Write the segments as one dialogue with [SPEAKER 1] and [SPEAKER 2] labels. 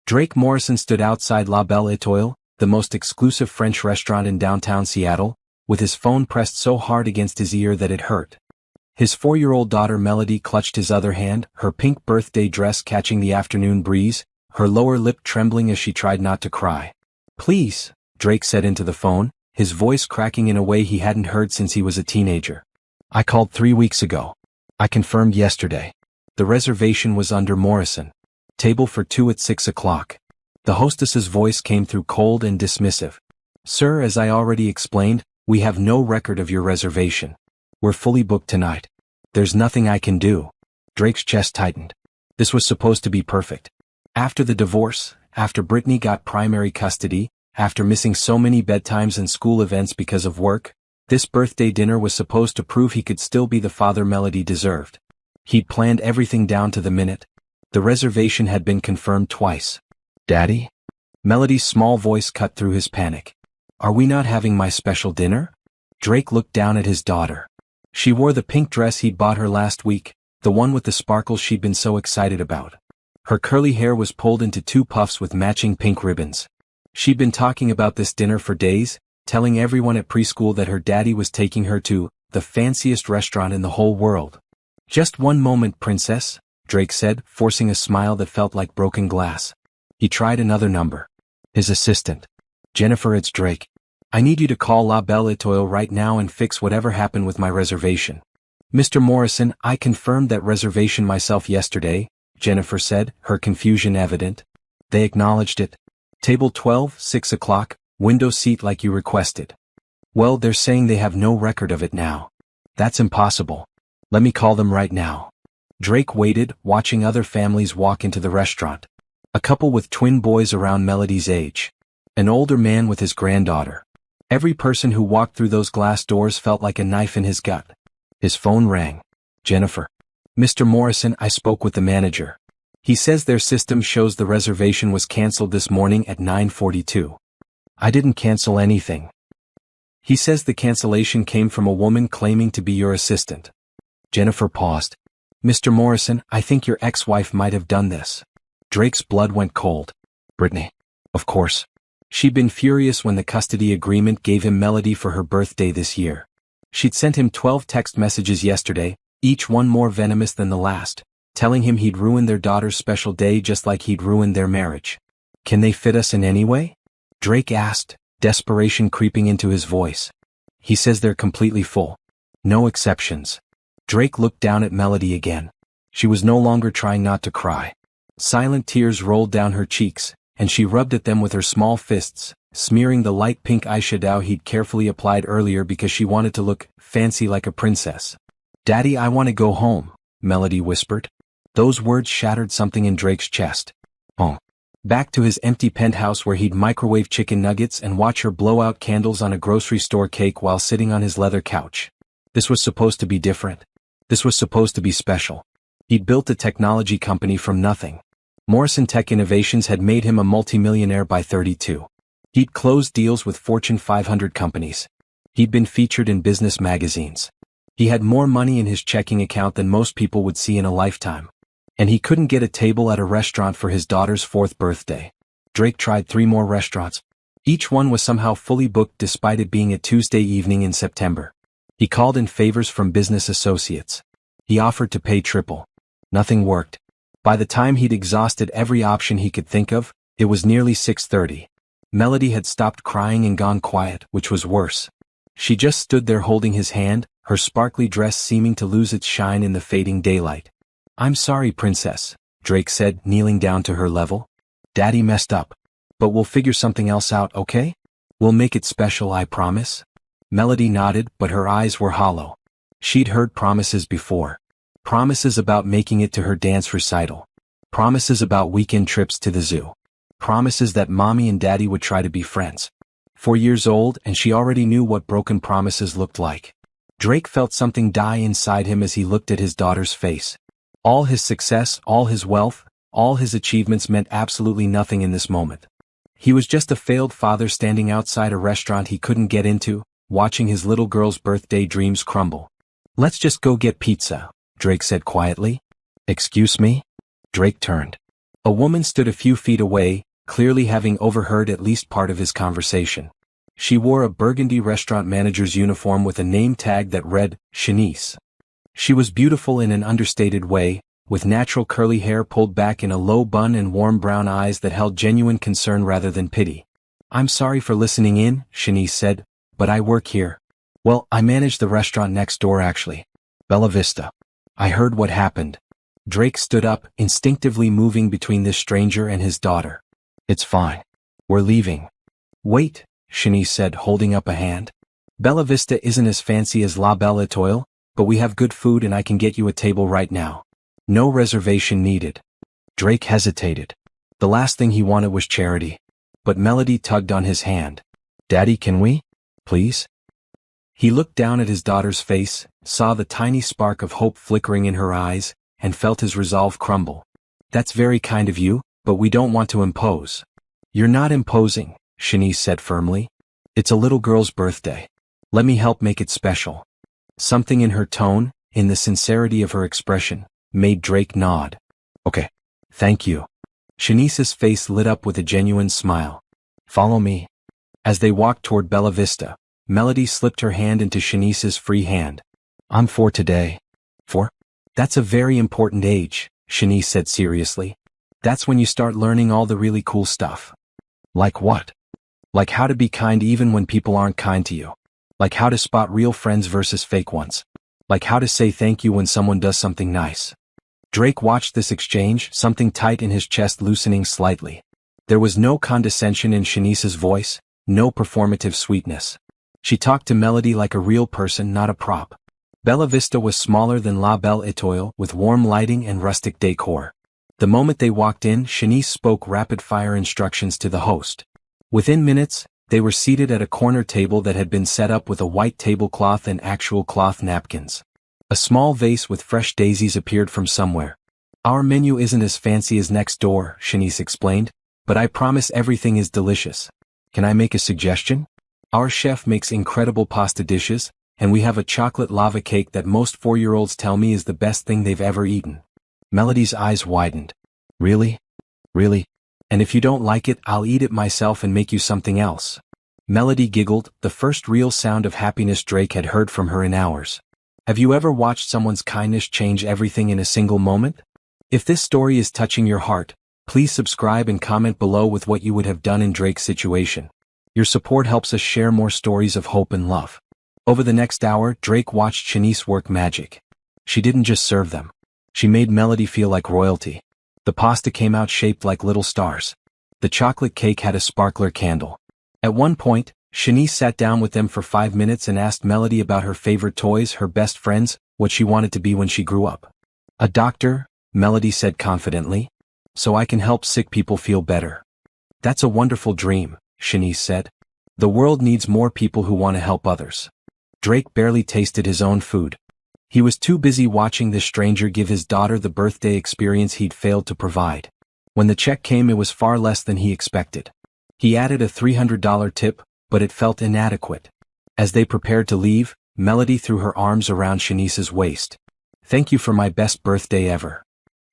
[SPEAKER 1] Drake Morrison stood outside La Belle Étoile, the most exclusive French restaurant in downtown Seattle, with his phone pressed so hard against his ear that it hurt. His 4-year-old daughter Melody clutched his other hand, her pink birthday dress catching the afternoon breeze, her lower lip trembling as she tried not to cry. "Please," Drake said into the phone, his voice cracking in a way he hadn't heard since he was a teenager. "I called 3 weeks ago. I confirmed yesterday. The reservation was under Morrison. Table for 2 at 6 o'clock. The hostess's voice came through cold and dismissive. "Sir, as I already explained, we have no record of your reservation. We're fully booked tonight. There's nothing I can do." Drake's chest tightened. This was supposed to be perfect. After the divorce, after Brittany got primary custody, after missing so many bedtimes and school events because of work, this birthday dinner was supposed to prove he could still be the father Melody deserved. He'd planned everything down to the minute. The reservation had been confirmed twice. "Daddy?" Melody's small voice cut through his panic. "Are we not having my special dinner?" Drake looked down at his daughter. She wore the pink dress he'd bought her last week, the one with the sparkles she'd been so excited about. Her curly hair was pulled into 2 puffs with matching pink ribbons. She'd been talking about this dinner for days, telling everyone at preschool that her daddy was taking her to the fanciest restaurant in the whole world. "Just one moment, princess," Drake said, forcing a smile that felt like broken glass. He tried another number. His assistant. "Jennifer, it's Drake. I need you to call La Belle Étoile right now and fix whatever happened with my reservation." "Mr. Morrison, I confirmed that reservation myself yesterday," Jennifer said, her confusion evident. "They acknowledged it. Table 12, 6 o'clock, window seat like you requested." "Well, they're saying they have no record of it now." "That's impossible. Let me call them right now." Drake waited, watching other families walk into the restaurant. A couple with twin boys around Melody's age. An older man with his granddaughter. Every person who walked through those glass doors felt like a knife in his gut. His phone rang. "Jennifer." "Mr. Morrison, I spoke with the manager. He says their system shows the reservation was canceled this morning at 9:42. "I didn't cancel anything. He says the cancellation came from a woman claiming to be your assistant." Jennifer paused. "Mr. Morrison, I think your ex-wife might have done this." Drake's blood went cold. "Brittany. Of course. She'd been furious when the custody agreement gave him Melody for her birthday this year. She'd sent him 12 text messages yesterday, each one more venomous than the last, telling him he'd ruined their daughter's special day just like he'd ruined their marriage. "Can they fit us in any way?" Drake asked, desperation creeping into his voice. "He says they're completely full. No exceptions." Drake looked down at Melody again. She was no longer trying not to cry. Silent tears rolled down her cheeks, and she rubbed at them with her small fists, smearing the light pink eyeshadow he'd carefully applied earlier because she wanted to look fancy like a princess. "Daddy, I want to go home," Melody whispered. Those words shattered something in Drake's chest. Oh. Back to his empty penthouse where he'd microwave chicken nuggets and watch her blow out candles on a grocery store cake while sitting on his leather couch. This was supposed to be different. This was supposed to be special. He'd built a technology company from nothing. Morrison Tech Innovations had made him a multimillionaire by 32. He'd closed deals with Fortune 500 companies. He'd been featured in business magazines. He had more money in his checking account than most people would see in a lifetime. And he couldn't get a table at a restaurant for his daughter's 4th birthday. Drake tried 3 more restaurants. Each one was somehow fully booked despite it being a Tuesday evening in September. He called in favors from business associates. He offered to pay triple. Nothing worked. By the time he'd exhausted every option he could think of, it was nearly 6:30. Melody had stopped crying and gone quiet, which was worse. She just stood there holding his hand, her sparkly dress seeming to lose its shine in the fading daylight. "I'm sorry, princess," Drake said, kneeling down to her level. "Daddy messed up. But we'll figure something else out, okay? We'll make it special, I promise." Melody nodded, but her eyes were hollow. She'd heard promises before. Promises about making it to her dance recital. Promises about weekend trips to the zoo. Promises that mommy and daddy would try to be friends. 4 years old, and she already knew what broken promises looked like. Drake felt something die inside him as he looked at his daughter's face. All his success, all his wealth, all his achievements meant absolutely nothing in this moment. He was just a failed father standing outside a restaurant he couldn't get into, watching his little girl's birthday dreams crumble. "Let's just go get pizza," Drake said quietly. "Excuse me?" Drake turned. A woman stood a few feet away, clearly having overheard at least part of his conversation. She wore a burgundy restaurant manager's uniform with a name tag that read, Shanice. She was beautiful in an understated way, with natural curly hair pulled back in a low bun and warm brown eyes that held genuine concern rather than pity. "I'm sorry for listening in," Shanice said, "but I work here. Well, I manage the restaurant next door actually. Bella Vista. I heard what happened." Drake stood up, instinctively moving between this stranger and his daughter. "It's fine. We're leaving." "Wait," Shanice said, holding up a hand. "Bella Vista isn't as fancy as La Belle Étoile, but we have good food and I can get you a table right now. No reservation needed." Drake hesitated. The last thing he wanted was charity. But Melody tugged on his hand. "Daddy, can we? Please?" He looked down at his daughter's face, saw the tiny spark of hope flickering in her eyes, and felt his resolve crumble. "That's very kind of you, but we don't want to impose." "You're not imposing," Shanice said firmly. "It's a little girl's birthday. Let me help make it special." Something in her tone, in the sincerity of her expression, made Drake nod. "Okay. Thank you." Shanice's face lit up with a genuine smile. "Follow me." As they walked toward Bella Vista, Melody slipped her hand into Shanice's free hand. "I'm 4 today." 4? "That's a very important age," Shanice said seriously. "That's when you start learning all the really cool stuff." "Like what?" "Like how to be kind even when people aren't kind to you. Like how to spot real friends versus fake ones. Like how to say thank you when someone does something nice." Drake watched this exchange, something tight in his chest loosening slightly. There was no condescension in Shanice's voice, no performative sweetness. She talked to Melody like a real person, not a prop. Bella Vista was smaller than La Belle Étoile, with warm lighting and rustic decor. The moment they walked in, Shanice spoke rapid-fire instructions to the host. Within minutes, they were seated at a corner table that had been set up with a white tablecloth and actual cloth napkins. A small vase with fresh daisies appeared from somewhere. "Our menu isn't as fancy as next door," Shanice explained, "but I promise everything is delicious. Can I make a suggestion? Our chef makes incredible pasta dishes, and we have a chocolate lava cake that most 4-year-olds tell me is the best thing they've ever eaten." Melody's eyes widened. "Really? Really? And if you don't like it, I'll eat it myself and make you something else." Melody giggled, the first real sound of happiness Drake had heard from her in hours. Have you ever watched someone's kindness change everything in a single moment? If this story is touching your heart, please subscribe and comment below with what you would have done in Drake's situation. Your support helps us share more stories of hope and love. Over the next hour, Drake watched Shanice work magic. She didn't just serve them. She made Melody feel like royalty. The pasta came out shaped like little stars. The chocolate cake had a sparkler candle. At one point, Shanice sat down with them for 5 minutes and asked Melody about her favorite toys, her best friends, what she wanted to be when she grew up. "A doctor," Melody said confidently. "So I can help sick people feel better." "That's a wonderful dream," Shanice said. "The world needs more people who want to help others." Drake barely tasted his own food. He was too busy watching this stranger give his daughter the birthday experience he'd failed to provide. When the check came, it was far less than he expected. He added a $300 tip, but it felt inadequate. As they prepared to leave, Melody threw her arms around Shanice's waist. "Thank you for my best birthday ever."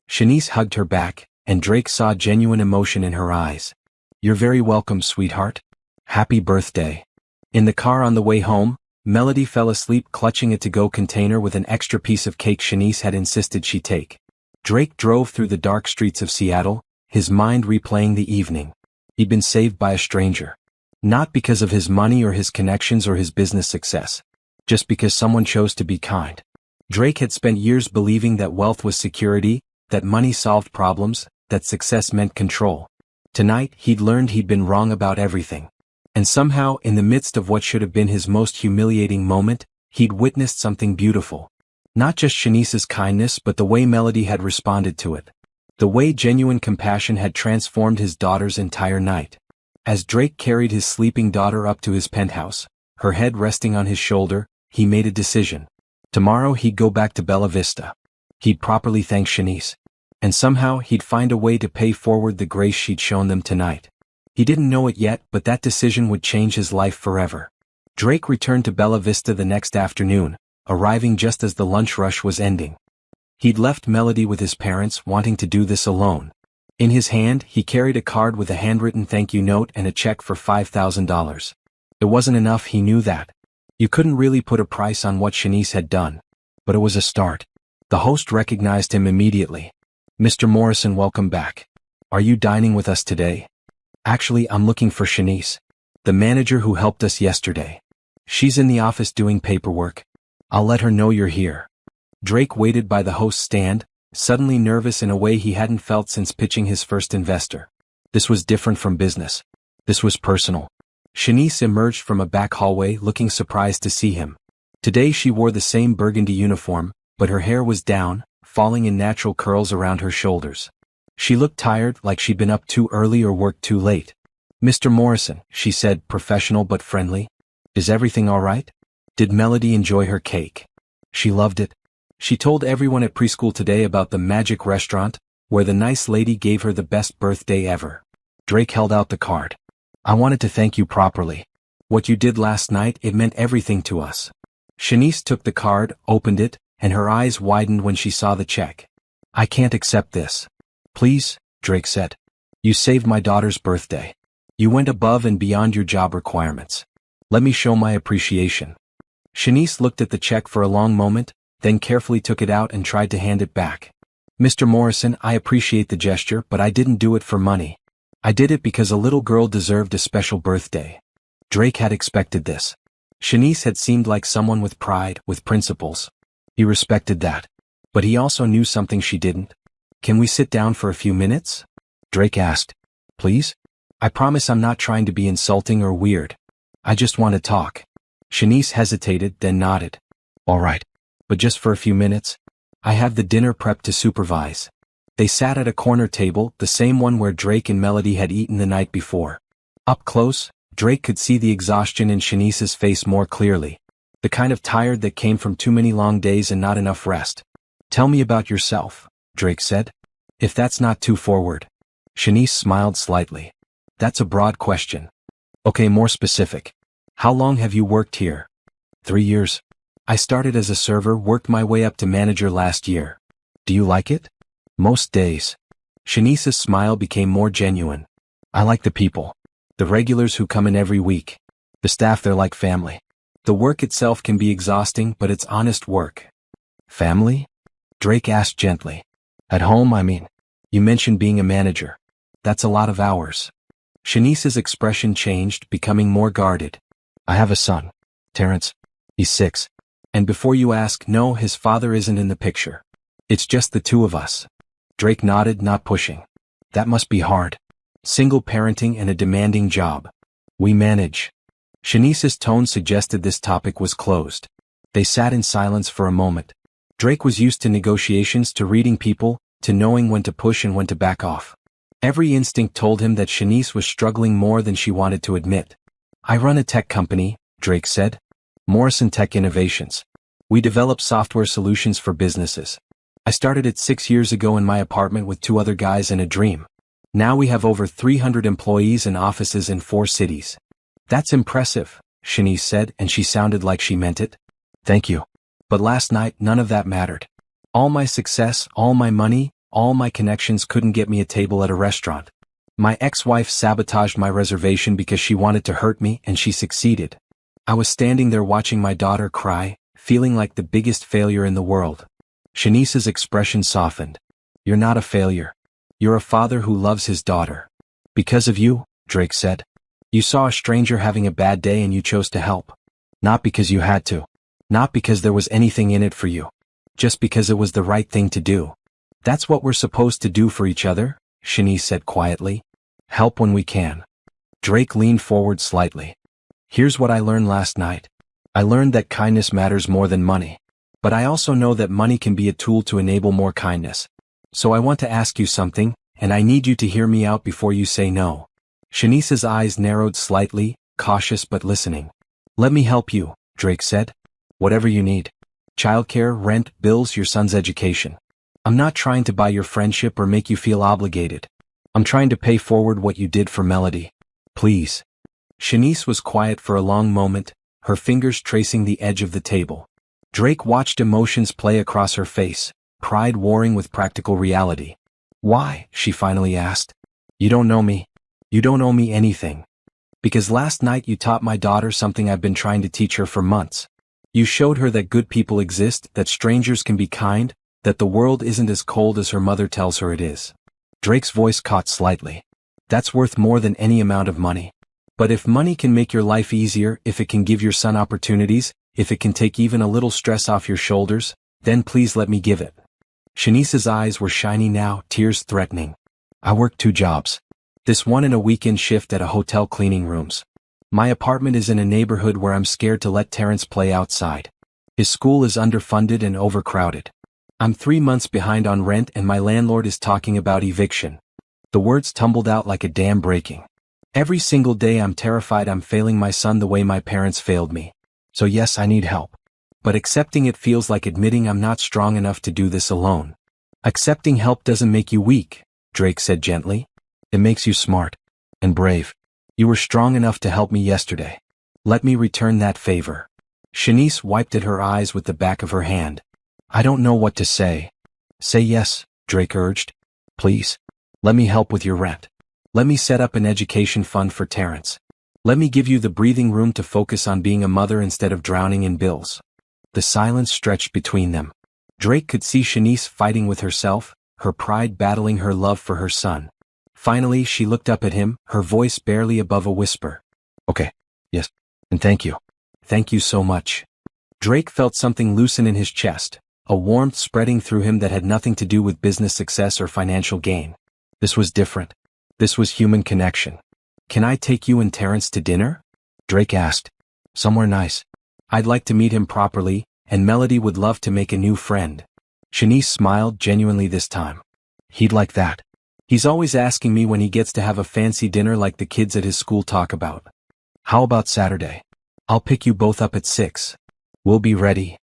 [SPEAKER 1] Shanice hugged her back, and Drake saw genuine emotion in her eyes. "You're very welcome, sweetheart. Happy birthday." In the car on the way home, Melody fell asleep clutching a to-go container with an extra piece of cake Shanice had insisted she take. Drake drove through the dark streets of Seattle, his mind replaying the evening. He'd been saved by a stranger. Not because of his money or his connections or his business success. Just because someone chose to be kind. Drake had spent years believing that wealth was security, that money solved problems, that success meant control. Tonight, he'd learned he'd been wrong about everything. And somehow, in the midst of what should have been his most humiliating moment, he'd witnessed something beautiful. Not just Shanice's kindness, but the way Melody had responded to it. The way genuine compassion had transformed his daughter's entire night. As Drake carried his sleeping daughter up to his penthouse, her head resting on his shoulder, he made a decision. Tomorrow he'd go back to Bella Vista. He'd properly thank Shanice. And somehow he'd find a way to pay forward the grace she'd shown them tonight. He didn't know it yet, but that decision would change his life forever. Drake returned to Bella Vista the next afternoon, arriving just as the lunch rush was ending. He'd left Melody with his parents, wanting to do this alone. In his hand, he carried a card with a handwritten thank you note and a check for $5,000. It wasn't enough, he knew that. You couldn't really put a price on what Shanice had done. But it was a start. The host recognized him immediately. Mr. Morrison, welcome back. Are you dining with us today? Actually, I'm looking for Shanice, the manager who helped us yesterday. She's in the office doing paperwork. I'll let her know you're here. Drake waited by the host's stand, suddenly nervous in a way he hadn't felt since pitching his first investor. This was different from business. This was personal. Shanice emerged from a back hallway looking surprised to see him. Today she wore the same burgundy uniform, but her hair was down, falling in natural curls around her shoulders. She looked tired, like she'd been up too early or worked too late. Mr. Morrison, she said, professional but friendly. Is everything all right? Did Melody enjoy her cake? She loved it. She told everyone at preschool today about the magic restaurant, where the nice lady gave her the best birthday ever. Drake held out the card. I wanted to thank you properly. What you did last night, it meant everything to us. Shanice took the card, opened it, and her eyes widened when she saw the check. I can't accept this. Please, Drake said. You saved my daughter's birthday. You went above and beyond your job requirements. Let me show my appreciation. Shanice looked at the check for a long moment, then carefully took it out and tried to hand it back. Mr. Morrison, I appreciate the gesture, but I didn't do it for money. I did it because a little girl deserved a special birthday. Drake had expected this. Shanice had seemed like someone with pride, with principles. He respected that. But he also knew something she didn't. Can we sit down for a few minutes? Drake asked. Please? I promise I'm not trying to be insulting or weird. I just want to talk. Shanice hesitated, then nodded. All right. But just for a few minutes. I have the dinner prep to supervise. They sat at a corner table, the same one where Drake and Melody had eaten the night before. Up close, Drake could see the exhaustion in Shanice's face more clearly. The kind of tired that came from too many long days and not enough rest. Tell me about yourself, Drake said. If that's not too forward. Shanice smiled slightly. That's a broad question. Okay, more specific. How long have you worked here? 3 years. I started as a server, worked my way up to manager last year. Do you like it? Most days. Shanice's smile became more genuine. I like the people. The regulars who come in every week. The staff, they're like family. The work itself can be exhausting, but it's honest work. Family? Drake asked gently. At home, I mean. You mentioned being a manager. That's a lot of hours. Shanice's expression changed, becoming more guarded. I have a son. Terrence. He's 6. And before you ask, no, his father isn't in the picture. It's just the two of us. Drake nodded, not pushing. That must be hard. Single parenting and a demanding job. We manage. Shanice's tone suggested this topic was closed. They sat in silence for a moment. Drake was used to negotiations, to reading people, to knowing when to push and when to back off. Every instinct told him that Shanice was struggling more than she wanted to admit. I run a tech company, Drake said. Morrison Tech Innovations. We develop software solutions for businesses. I started it 6 years ago in my apartment with 2 other guys and a dream. Now we have over 300 employees and offices in 4 cities. That's impressive, Shanice said, and she sounded like she meant it. Thank you. But last night, none of that mattered. All my success, all my money, all my connections couldn't get me a table at a restaurant. My ex-wife sabotaged my reservation because she wanted to hurt me, and she succeeded. I was standing there watching my daughter cry, feeling like the biggest failure in the world. Shanice's expression softened. You're not a failure. You're a father who loves his daughter. Because of you, Drake said. You saw a stranger having a bad day and you chose to help. Not because you had to. Not because there was anything in it for you. Just because it was the right thing to do. That's what we're supposed to do for each other, Shanice said quietly. Help when we can. Drake leaned forward slightly. Here's what I learned last night. I learned that kindness matters more than money. But I also know that money can be a tool to enable more kindness. So I want to ask you something, and I need you to hear me out before you say no. Shanice's eyes narrowed slightly, cautious but listening. Let me help you, Drake said. Whatever you need. Childcare, rent, bills, your son's education. I'm not trying to buy your friendship or make you feel obligated. I'm trying to pay forward what you did for Melody. Please. Shanice was quiet for a long moment, her fingers tracing the edge of the table. Drake watched emotions play across her face, pride warring with practical reality. Why? She finally asked. You don't know me. You don't owe me anything. Because last night you taught my daughter something I've been trying to teach her for months. You showed her that good people exist, that strangers can be kind, that the world isn't as cold as her mother tells her it is. Drake's voice caught slightly. That's worth more than any amount of money. But if money can make your life easier, if it can give your son opportunities, if it can take even a little stress off your shoulders, then please let me give it. Shanice's eyes were shiny now, tears threatening. I work 2 jobs. This one in a weekend shift at a hotel cleaning rooms. My apartment is in a neighborhood where I'm scared to let Terrence play outside. His school is underfunded and overcrowded. I'm 3 months behind on rent and my landlord is talking about eviction. The words tumbled out like a dam breaking. Every single day I'm terrified I'm failing my son the way my parents failed me. So yes, I need help. But accepting it feels like admitting I'm not strong enough to do this alone. Accepting help doesn't make you weak, Drake said gently. It makes you smart. And brave. You were strong enough to help me yesterday. Let me return that favor. Shanice wiped at her eyes with the back of her hand. I don't know what to say. Say yes, Drake urged. Please. Let me help with your rent. Let me set up an education fund for Terrence. Let me give you the breathing room to focus on being a mother instead of drowning in bills. The silence stretched between them. Drake could see Shanice fighting with herself, her pride battling her love for her son. Finally, she looked up at him, her voice barely above a whisper. Okay. Yes. And thank you. Thank you so much. Drake felt something loosen in his chest, a warmth spreading through him that had nothing to do with business success or financial gain. This was different. This was human connection. Can I take you and Terrence to dinner? Drake asked. Somewhere nice. I'd like to meet him properly, and Melody would love to make a new friend. Shanice smiled genuinely this time. He'd like that. He's always asking me when he gets to have a fancy dinner like the kids at his school talk about. How about Saturday? I'll pick you both up at 6. We'll be ready.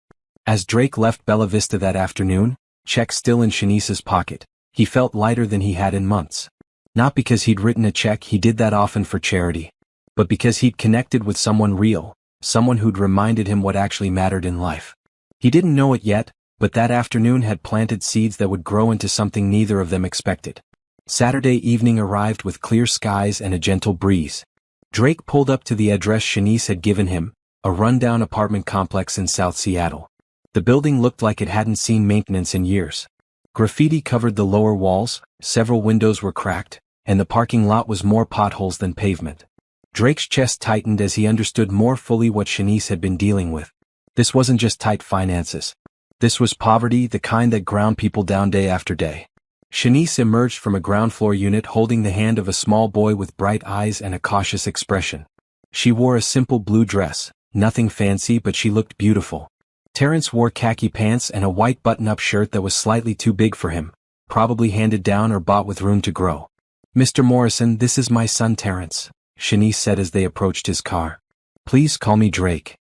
[SPEAKER 1] As Drake left Bella Vista that afternoon, check still in Shanice's pocket, he felt lighter than he had in months. Not because he'd written a check, he did that often for charity, but because he'd connected with someone real, someone who'd reminded him what actually mattered in life. He didn't know it yet, but that afternoon had planted seeds that would grow into something neither of them expected. Saturday evening arrived with clear skies and a gentle breeze. Drake pulled up to the address Shanice had given him, a rundown apartment complex in South Seattle. The building looked like it hadn't seen maintenance in years. Graffiti covered the lower walls, several windows were cracked, and the parking lot was more potholes than pavement. Drake's chest tightened as he understood more fully what Shanice had been dealing with. This wasn't just tight finances. This was poverty, the kind that ground people down day after day. Shanice emerged from a ground-floor unit holding the hand of a small boy with bright eyes and a cautious expression. She wore a simple blue dress, nothing fancy, but she looked beautiful. Terrence wore khaki pants and a white button-up shirt that was slightly too big for him, probably handed down or bought with room to grow. Mr. Morrison, this is my son Terrence, Shanice said as they approached his car. Please call me Drake.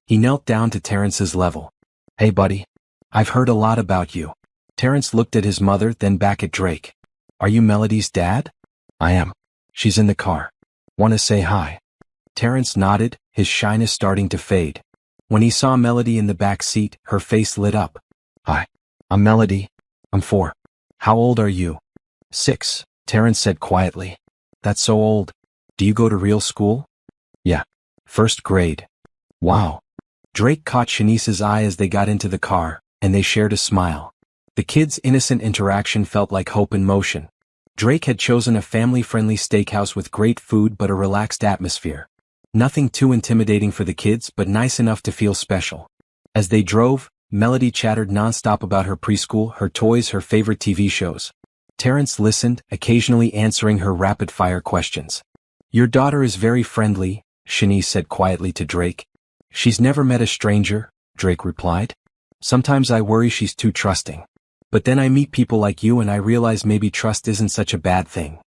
[SPEAKER 1] He knelt down to Terrence's level. Hey buddy. I've heard a lot about you. Terrence looked at his mother, then back at Drake. Are you Melody's dad? I am. She's in the car. Want to say hi? Terrence nodded, his shyness starting to fade. When he saw Melody in the back seat, her face lit up. Hi. I'm Melody. I'm 4. How old are you? 6, Terrence said quietly. That's so old. Do you go to real school? Yeah. 1st grade. Wow. Drake caught Shanice's eye as they got into the car, and they shared a smile. The kids' innocent interaction felt like hope in motion. Drake had chosen a family-friendly steakhouse with great food but a relaxed atmosphere. Nothing too intimidating for the kids but nice enough to feel special. As they drove, Melody chattered nonstop about her preschool, her toys, her favorite TV shows. Terrence listened, occasionally answering her rapid-fire questions. Your daughter is very friendly, Shanice said quietly to Drake. She's never met a stranger, Drake replied. Sometimes I worry she's too trusting. But then I meet people like you and I realize maybe trust isn't such a bad thing.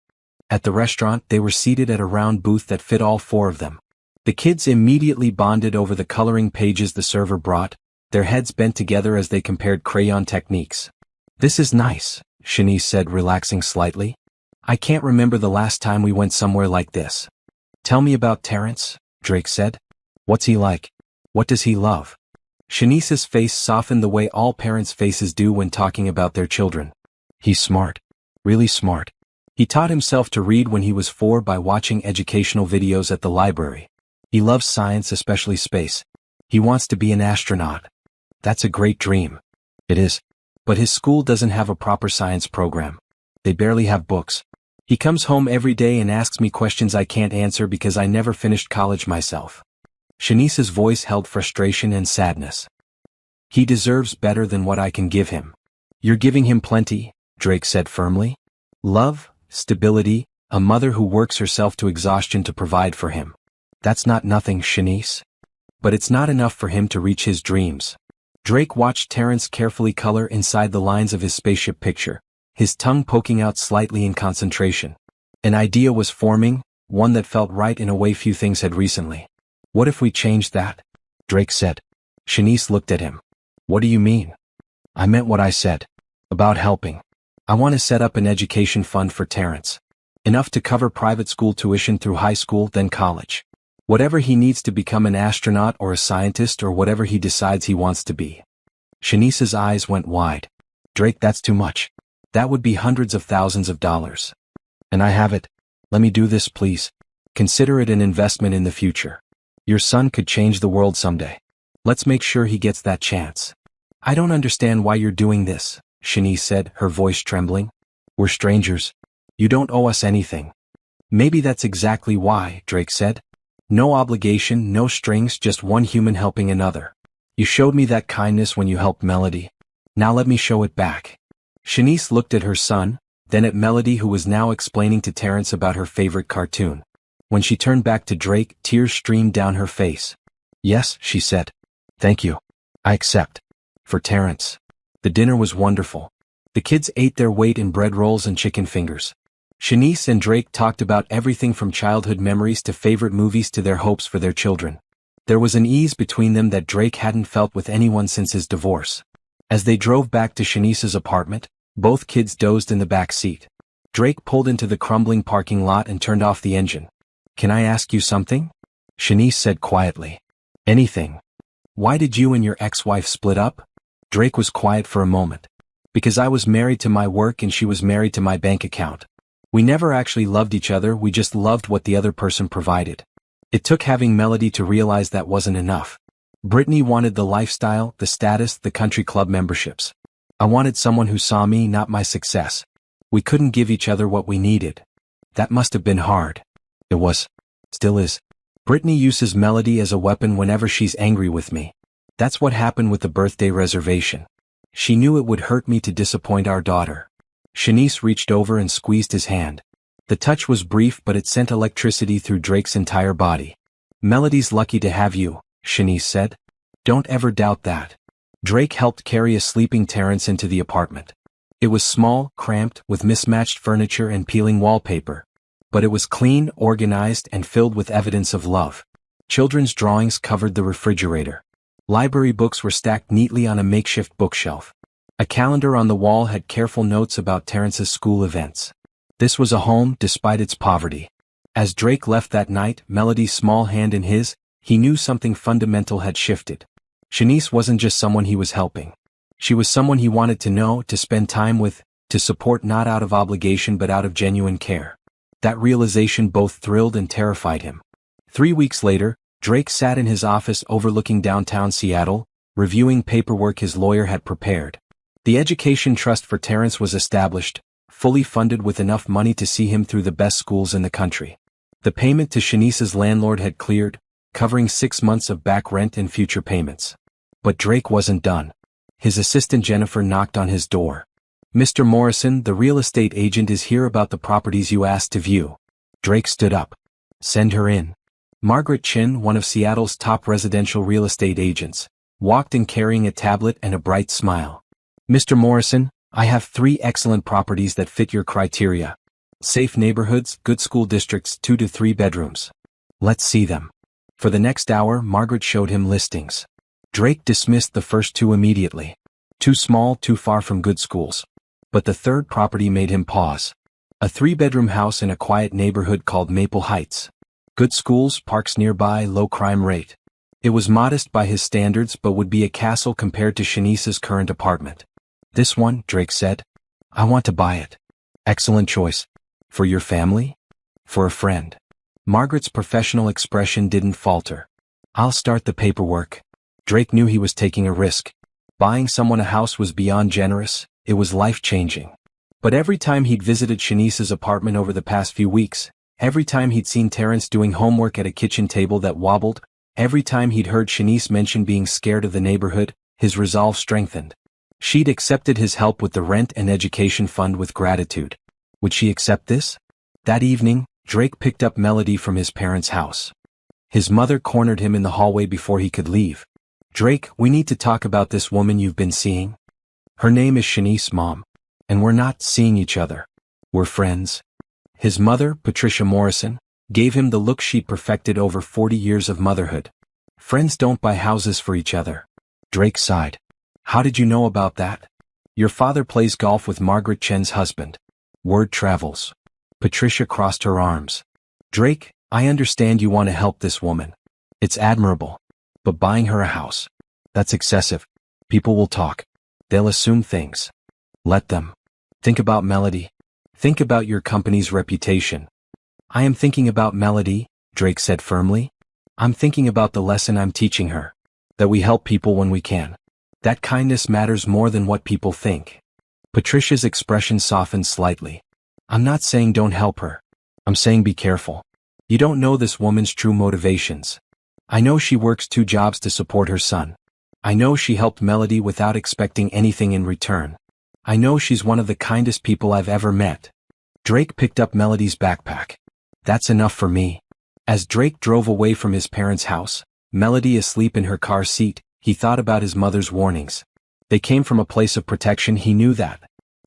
[SPEAKER 1] At the restaurant, they were seated at a round booth that fit all 4 of them. The kids immediately bonded over the coloring pages the server brought, their heads bent together as they compared crayon techniques. This is nice, Shanice said, relaxing slightly. I can't remember the last time we went somewhere like this. Tell me about Terrence, Drake said. What's he like? What does he love? Shanice's face softened the way all parents' faces do when talking about their children. He's smart. Really smart. He taught himself to read when he was 4 by watching educational videos at the library. He loves science, especially space. He wants to be an astronaut. That's a great dream. It is. But his school doesn't have a proper science program. They barely have books. He comes home every day and asks me questions I can't answer because I never finished college myself. Shanice's voice held frustration and sadness. He deserves better than what I can give him. You're giving him plenty, Drake said firmly. Love, stability, a mother who works herself to exhaustion to provide for him. That's not nothing, Shanice. But it's not enough for him to reach his dreams. Drake watched Terrence carefully color inside the lines of his spaceship picture, his tongue poking out slightly in concentration. An idea was forming, one that felt right in a way few things had recently. What if we changed that? Drake said. Shanice looked at him. What do you mean? I meant what I said. About helping. I want to set up an education fund for Terrence. Enough to cover private school tuition through high school then college. Whatever he needs to become an astronaut or a scientist or whatever he decides he wants to be. Shanice's eyes went wide. Drake, that's too much. That would be hundreds of thousands of dollars. And I have it. Let me do this, please. Consider it an investment in the future. Your son could change the world someday. Let's make sure he gets that chance. I don't understand why you're doing this, Shanice said, her voice trembling. We're strangers. You don't owe us anything. Maybe that's exactly why, Drake said. No obligation, no strings, just one human helping another. You showed me that kindness when you helped Melody. Now let me show it back. Shanice looked at her son, then at Melody, who was now explaining to Terrence about her favorite cartoon. When she turned back to Drake, tears streamed down her face. Yes, she said. Thank you. I accept. For Terrence. The dinner was wonderful. The kids ate their weight in bread rolls and chicken fingers. Shanice and Drake talked about everything from childhood memories to favorite movies to their hopes for their children. There was an ease between them that Drake hadn't felt with anyone since his divorce. As they drove back to Shanice's apartment, both kids dozed in the back seat. Drake pulled into the crumbling parking lot and turned off the engine. Can I ask you something? Shanice said quietly. Anything. Why did you and your ex-wife split up? Drake was quiet for a moment. Because I was married to my work and she was married to my bank account. We never actually loved each other, we just loved what the other person provided. It took having Melody to realize that wasn't enough. Brittany wanted the lifestyle, the status, the country club memberships. I wanted someone who saw me, not my success. We couldn't give each other what we needed. That must have been hard. It was. Still is. Brittany uses Melody as a weapon whenever she's angry with me. That's what happened with the birthday reservation. She knew it would hurt me to disappoint our daughter. Shanice reached over and squeezed his hand. The touch was brief, but it sent electricity through Drake's entire body. Melody's lucky to have you, Shanice said. Don't ever doubt that. Drake helped carry a sleeping Terrence into the apartment. It was small, cramped, with mismatched furniture and peeling wallpaper. But it was clean, organized, and filled with evidence of love. Children's drawings covered the refrigerator. Library books were stacked neatly on a makeshift bookshelf. A calendar on the wall had careful notes about Terrence's school events. This was a home despite its poverty. As Drake left that night, Melody's small hand in his, he knew something fundamental had shifted. Shanice wasn't just someone he was helping. She was someone he wanted to know, to spend time with, to support not out of obligation but out of genuine care. That realization both thrilled and terrified him. 3 weeks later, Drake sat in his office overlooking downtown Seattle, reviewing paperwork his lawyer had prepared. The education trust for Terrence was established, fully funded with enough money to see him through the best schools in the country. The payment to Shanice's landlord had cleared, covering 6 months of back rent and future payments. But Drake wasn't done. His assistant Jennifer knocked on his door. Mr. Morrison, the real estate agent, is here about the properties you asked to view. Drake stood up. Send her in. Margaret Chin, one of Seattle's top residential real estate agents, walked in carrying a tablet and a bright smile. Mr. Morrison, I have 3 excellent properties that fit your criteria. Safe neighborhoods, good school districts, 2 to 3 bedrooms. Let's see them. For the next hour, Margaret showed him listings. Drake dismissed the first 2 immediately. Too small, too far from good schools. But the third property made him pause. A 3-bedroom house in a quiet neighborhood called Maple Heights. Good schools, parks nearby, low crime rate. It was modest by his standards but would be a castle compared to Shanice's current apartment. This one, Drake said. I want to buy it. Excellent choice. For your family? For a friend. Margaret's professional expression didn't falter. I'll start the paperwork. Drake knew he was taking a risk. Buying someone a house was beyond generous, it was life-changing. But every time he'd visited Shanice's apartment over the past few weeks, every time he'd seen Terrence doing homework at a kitchen table that wobbled, every time he'd heard Shanice mention being scared of the neighborhood, his resolve strengthened. She'd accepted his help with the rent and education fund with gratitude. Would she accept this? That evening, Drake picked up Melody from his parents' house. His mother cornered him in the hallway before he could leave. Drake, we need to talk about this woman you've been seeing. Her name is Shanice, Mom. And we're not seeing each other. We're friends. His mother, Patricia Morrison, gave him the look she'd perfected over 40 years of motherhood. Friends don't buy houses for each other. Drake sighed. How did you know about that? Your father plays golf with Margaret Chen's husband. Word travels. Patricia crossed her arms. Drake, I understand you want to help this woman. It's admirable. But buying her a house, that's excessive. People will talk. They'll assume things. Let them. Think about Melody. Think about your company's reputation. I am thinking about Melody, Drake said firmly. I'm thinking about the lesson I'm teaching her. That we help people when we can. That kindness matters more than what people think. Patricia's expression softened slightly. I'm not saying don't help her. I'm saying be careful. You don't know this woman's true motivations. I know she works 2 jobs to support her son. I know she helped Melody without expecting anything in return. I know she's one of the kindest people I've ever met. Drake picked up Melody's backpack. That's enough for me. As Drake drove away from his parents' house, Melody asleep in her car seat, he thought about his mother's warnings. They came from a place of protection, he knew that.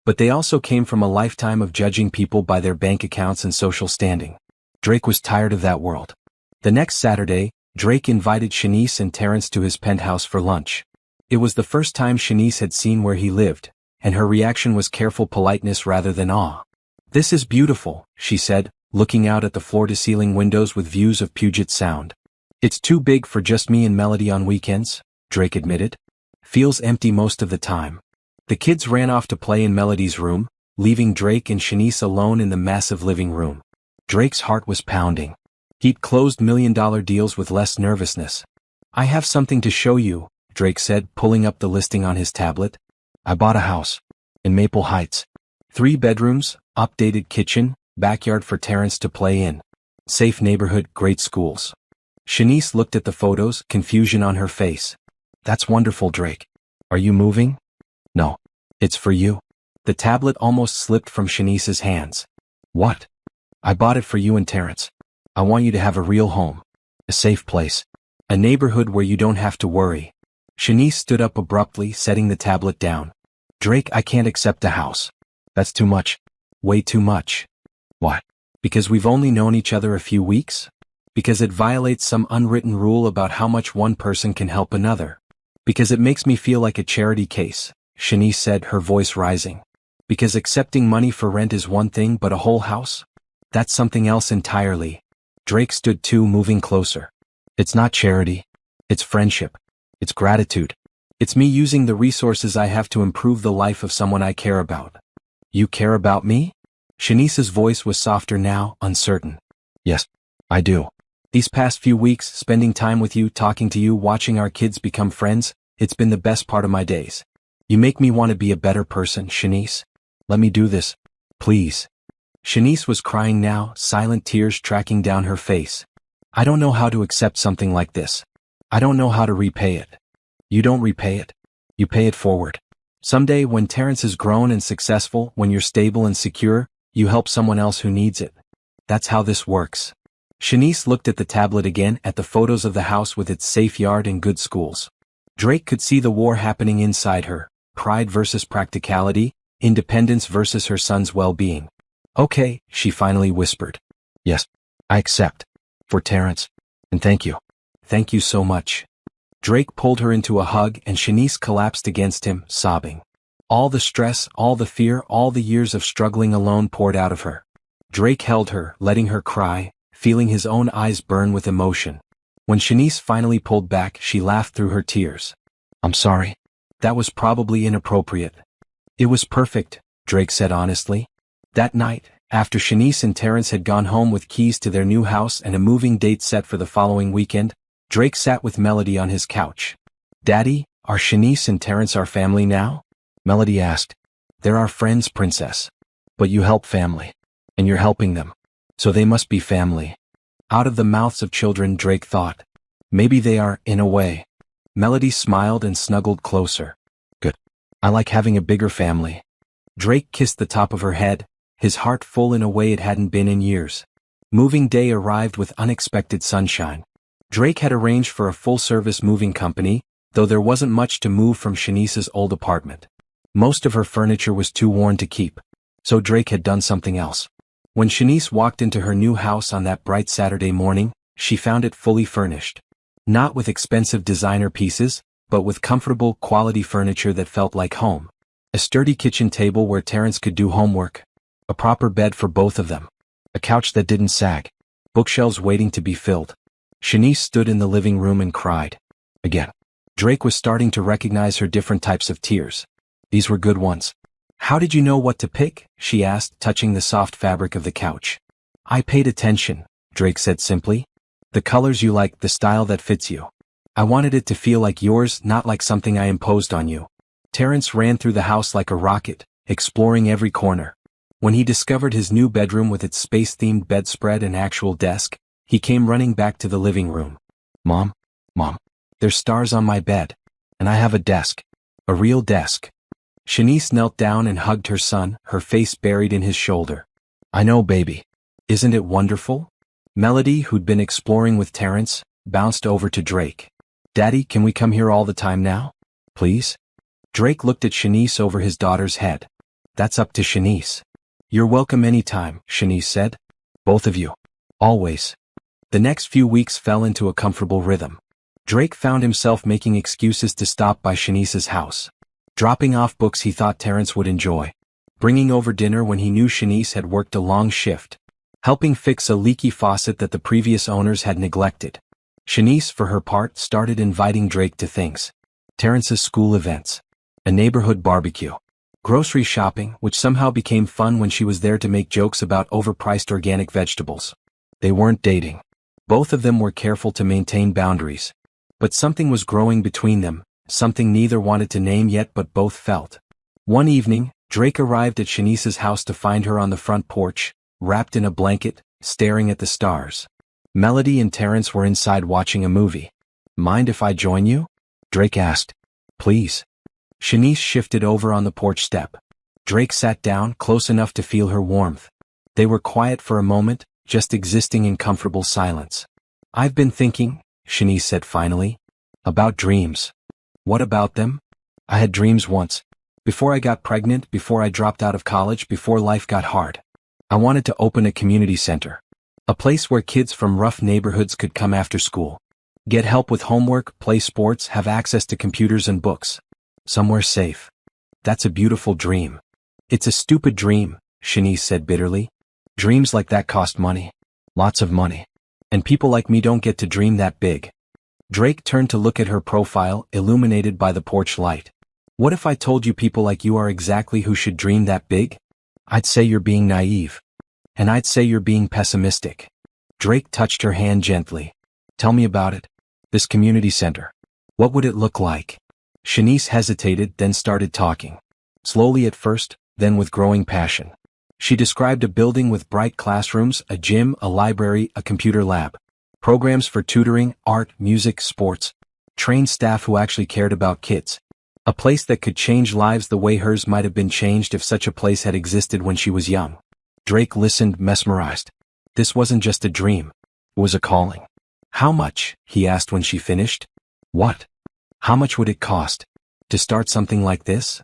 [SPEAKER 1] But they also came from a lifetime of judging people by their bank accounts and social standing. Drake was tired of that world. The next Saturday, Drake invited Shanice and Terrence to his penthouse for lunch. It was the first time Shanice had seen where he lived, and her reaction was careful politeness rather than awe. This is beautiful, she said, looking out at the floor-to-ceiling windows with views of Puget Sound. It's too big for just me and Melody on weekends, Drake admitted. Feels empty most of the time. The kids ran off to play in Melody's room, leaving Drake and Shanice alone in the massive living room. Drake's heart was pounding. He'd closed million-dollar deals with less nervousness. I have something to show you, Drake said, pulling up the listing on his tablet. I bought a house. In Maple Heights. 3 bedrooms, updated kitchen, backyard for Terrence to play in. Safe neighborhood, great schools. Shanice looked at the photos, confusion on her face. That's wonderful, Drake. Are you moving? No. It's for you. The tablet almost slipped from Shanice's hands. What? I bought it for you and Terrence. I want you to have a real home. A safe place. A neighborhood where you don't have to worry. Shanice stood up abruptly, setting the tablet down. Drake, I can't accept a house. That's too much. Way too much. Why? Because we've only known each other a few weeks? Because it violates some unwritten rule about how much one person can help another. Because it makes me feel like a charity case, Shanice said, her voice rising. Because accepting money for rent is one thing, but a whole house? That's something else entirely. Drake stood too, moving closer. It's not charity. It's friendship. It's gratitude. It's me using the resources I have to improve the life of someone I care about. You care about me? Shanice's voice was softer now, uncertain. Yes, I do. These past few weeks, spending time with you, talking to you, watching our kids become friends, it's been the best part of my days. You make me want to be a better person, Shanice. Let me do this. Please. Shanice was crying now, silent tears tracking down her face. I don't know how to accept something like this. I don't know how to repay it. You don't repay it. You pay it forward. Someday, when Terrence is grown and successful, when you're stable and secure, you help someone else who needs it. That's how this works. Shanice looked at the tablet again, at the photos of the house with its safe yard and good schools. Drake could see the war happening inside her, pride versus practicality, independence versus her son's well-being. Okay, she finally whispered. Yes, I accept. For Terrence. And thank you. Thank you so much. Drake pulled her into a hug and Shanice collapsed against him, sobbing. All the stress, all the fear, all the years of struggling alone poured out of her. Drake held her, letting her cry, feeling his own eyes burn with emotion. When Shanice finally pulled back, she laughed through her tears. I'm sorry. That was probably inappropriate. It was perfect, Drake said honestly. That night, after Shanice and Terrence had gone home with keys to their new house and a moving date set for the following weekend, Drake sat with Melody on his couch. "Daddy, are Shanice and Terrence our family now?" Melody asked. "They're our friends, princess. But you help family. And you're helping them. So they must be family." Out of the mouths of children, Drake thought. Maybe they are, in a way. Melody smiled and snuggled closer. "Good. I like having a bigger family." Drake kissed the top of her head, his heart full in a way it hadn't been in years. Moving day arrived with unexpected sunshine. Drake had arranged for a full-service moving company, though there wasn't much to move from Shanice's old apartment. Most of her furniture was too worn to keep, so Drake had done something else. When Shanice walked into her new house on that bright Saturday morning, she found it fully furnished. Not with expensive designer pieces, but with comfortable, quality furniture that felt like home. A sturdy kitchen table where Terrence could do homework. A proper bed for both of them. A couch that didn't sag. Bookshelves waiting to be filled. Shanice stood in the living room and cried. Again. Drake was starting to recognize her different types of tears. These were good ones. "How did you know what to pick?" she asked, touching the soft fabric of the couch. "I paid attention," Drake said simply. "The colors you like, the style that fits you. I wanted it to feel like yours, not like something I imposed on you." Terrence ran through the house like a rocket, exploring every corner. When he discovered his new bedroom with its space-themed bedspread and actual desk, he came running back to the living room. Mom, there's stars on my bed. And I have a desk. A real desk." Shanice knelt down and hugged her son, her face buried in his shoulder. "I know, baby. Isn't it wonderful?" Melody, who'd been exploring with Terrence, bounced over to Drake. "Daddy, can we come here all the time now? Please?" Drake looked at Shanice over his daughter's head. "That's up to Shanice." "You're welcome anytime," Shanice said. "Both of you. Always." The next few weeks fell into a comfortable rhythm. Drake found himself making excuses to stop by Shanice's house. Dropping off books he thought Terrence would enjoy. Bringing over dinner when he knew Shanice had worked a long shift. Helping fix a leaky faucet that the previous owners had neglected. Shanice, for her part, started inviting Drake to things. Terrence's school events. A neighborhood barbecue. Grocery shopping, which somehow became fun when she was there to make jokes about overpriced organic vegetables. They weren't dating. Both of them were careful to maintain boundaries. But something was growing between them, something neither wanted to name yet but both felt. One evening, Drake arrived at Shanice's house to find her on the front porch, wrapped in a blanket, staring at the stars. Melody and Terrence were inside watching a movie. "Mind if I join you?" Drake asked. "Please." Shanice shifted over on the porch step. Drake sat down, close enough to feel her warmth. They were quiet for a moment, just existing in comfortable silence. "I've been thinking," Shanice said finally, "about dreams." "What about them?" "I had dreams once. Before I got pregnant, before I dropped out of college, before life got hard. I wanted to open a community center. A place where kids from rough neighborhoods could come after school. Get help with homework, play sports, have access to computers and books. Somewhere safe." "That's a beautiful dream." "It's a stupid dream," Shanice said bitterly. "Dreams like that cost money. Lots of money. And people like me don't get to dream that big." Drake turned to look at her profile, illuminated by the porch light. "What if I told you people like you are exactly who should dream that big?" "I'd say you're being naive. And I'd say you're being pessimistic." Drake touched her hand gently. "Tell me about it. This community center. What would it look like?" Shanice hesitated, then started talking. Slowly at first, then with growing passion. She described a building with bright classrooms, a gym, a library, a computer lab. Programs for tutoring, art, music, sports. Trained staff who actually cared about kids. A place that could change lives the way hers might have been changed if such a place had existed when she was young. Drake listened, mesmerized. This wasn't just a dream. It was a calling. "How much?" he asked when she finished. "What? How much would it cost? To start something like this?"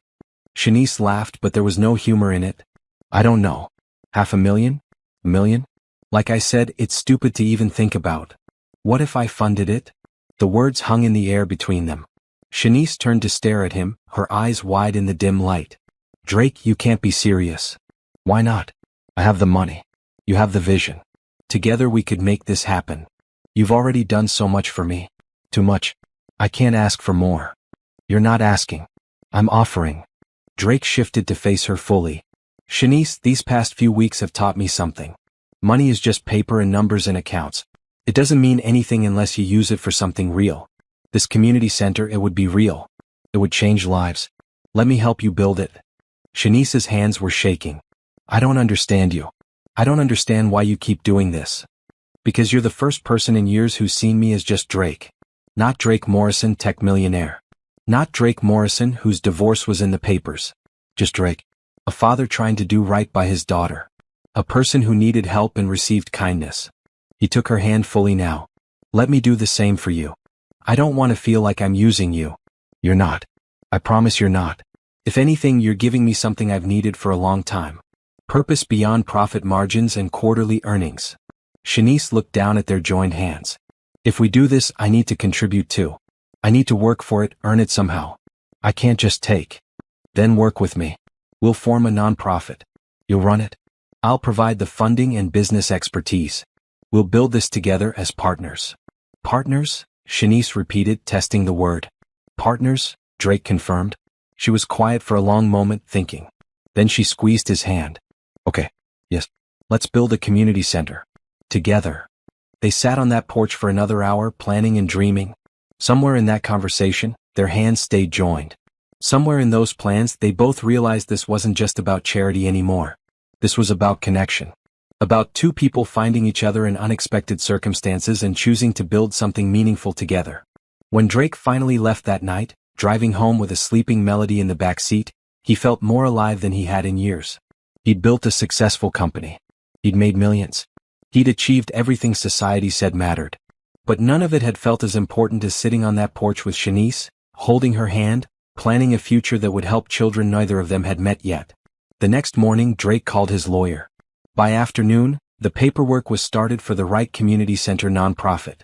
[SPEAKER 1] Shanice laughed, but there was no humor in it. "I don't know. $500,000? $1 million? Like I said, it's stupid to even think about. What if I funded it?" The words hung in the air between them. Shanice turned to stare at him, her eyes wide in the dim light. "Drake, you can't be serious." "Why not? I have the money. You have the vision. Together we could make this happen. You've already done so much for me. Too much. I can't ask for more." "You're not asking. I'm offering." Drake shifted to face her fully. Shanice, these past few weeks have taught me something. Money is just paper and numbers and accounts. It doesn't mean anything unless you use it for something real. This community center, it would be real. It would change lives. Let me help you build it. Shanice's hands were shaking. I don't understand you. I don't understand why you keep doing this. Because you're the first person in years who's seen me as just Drake. Not Drake Morrison, tech millionaire. Not Drake Morrison, whose divorce was in the papers. Just Drake. A father trying to do right by his daughter. A person who needed help and received kindness. He took her hand fully now. Let me do the same for you. I don't want to feel like I'm using you. You're not. I promise you're not. If anything, you're giving me something I've needed for a long time. Purpose beyond profit margins and quarterly earnings. Shanice looked down at their joined hands. If we do this, I need to contribute too. I need to work for it, earn it somehow. I can't just take. Then work with me. We'll form a nonprofit. You'll run it. I'll provide the funding and business expertise. We'll build this together as partners. Partners? Shanice repeated, testing the word. Partners? Drake confirmed. She was quiet for a long moment, thinking. Then she squeezed his hand. Okay. Yes. Let's build a community center. Together. They sat on that porch for another hour, planning and dreaming. Somewhere in that conversation, their hands stayed joined. Somewhere in those plans, they both realized this wasn't just about charity anymore. This was about connection. About two people finding each other in unexpected circumstances and choosing to build something meaningful together. When Drake finally left that night, driving home with a sleeping Melody in the back seat, he felt more alive than he had in years. He'd built a successful company. He'd made millions. He'd achieved everything society said mattered. But none of it had felt as important as sitting on that porch with Shanice, holding her hand, planning a future that would help children neither of them had met yet. The next morning, Drake called his lawyer. By afternoon, the paperwork was started for the Right Community Center nonprofit.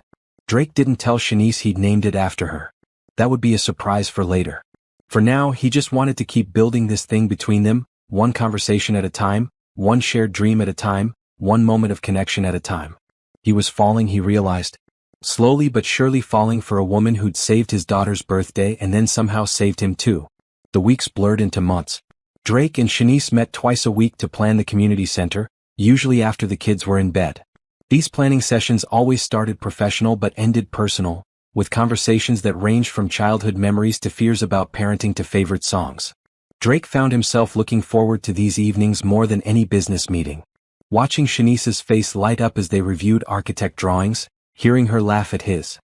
[SPEAKER 1] Drake didn't tell Shanice he'd named it after her. That would be a surprise for later. For now, he just wanted to keep building this thing between them, one conversation at a time, one shared dream at a time, one moment of connection at a time. He was falling, he realized. Slowly but surely falling for a woman who'd saved his daughter's birthday and then somehow saved him too. The weeks blurred into months. Drake and Shanice met twice a week to plan the community center, usually after the kids were in bed. These planning sessions always started professional but ended personal, with conversations that ranged from childhood memories to fears about parenting to favorite songs. Drake found himself looking forward to these evenings more than any business meeting. Watching Shanice's face light up as they reviewed architect drawings, hearing her laugh at his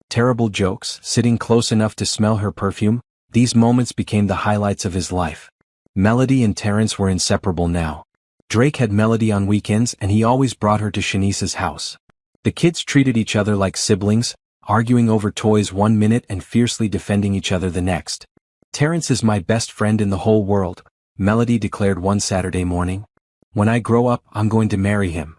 [SPEAKER 1] terrible jokes, sitting close enough to smell her perfume, these moments became the highlights of his life. Melody and Terrence were inseparable now. Drake had Melody on weekends and he always brought her to Shanice's house. The kids treated each other like siblings, arguing over toys one minute and fiercely defending each other the next. Terrence is my best friend in the whole world, Melody declared one Saturday morning. When I grow up, I'm going to marry him.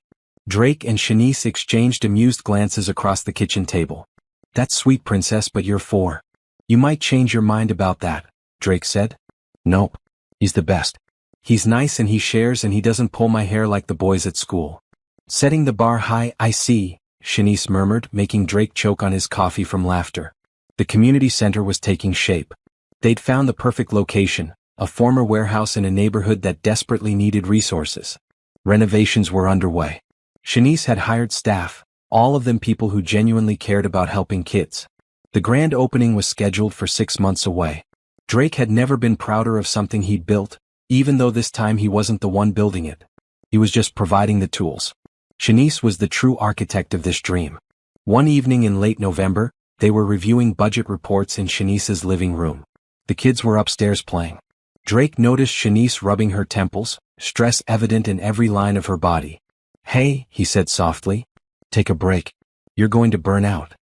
[SPEAKER 1] Drake and Shanice exchanged amused glances across the kitchen table. That's sweet, princess, but you're 4. You might change your mind about that, Drake said. Nope. He's the best. He's nice and he shares and he doesn't pull my hair like the boys at school. Setting the bar high, I see, Shanice murmured, making Drake choke on his coffee from laughter. The community center was taking shape. They'd found the perfect location, a former warehouse in a neighborhood that desperately needed resources. Renovations were underway. Shanice had hired staff, all of them people who genuinely cared about helping kids. The grand opening was scheduled for 6 months away. Drake had never been prouder of something he'd built, even though this time he wasn't the one building it. He was just providing the tools. Shanice was the true architect of this dream. One evening in late November, they were reviewing budget reports in Shanice's living room. The kids were upstairs playing. Drake noticed Shanice rubbing her temples, stress evident in every line of her body. Hey, he said softly. Take a break. You're going to burn out.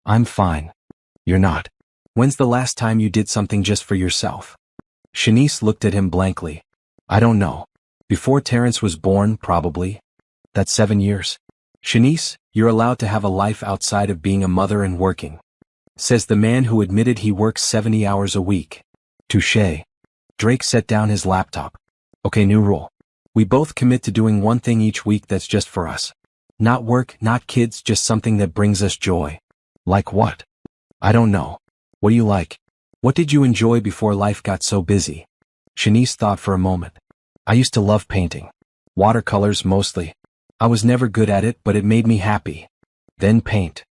[SPEAKER 1] I'm fine. You're not. When's the last time you did something just for yourself? Shanice looked at him blankly. I don't know. Before Terrence was born, probably. That's 7 years. Shanice, you're allowed to have a life outside of being a mother and working. Says the man who admitted he works 70 hours a week. Touché. Drake set down his laptop. Okay, new rule. We both commit to doing one thing each week that's just for us. Not work, not kids, just something that brings us joy. Like what? I don't know. What do you like? What did you enjoy before life got so busy? Shanice thought for a moment. I used to love painting. Watercolors mostly. I was never good at it, but it made me happy. Then paint.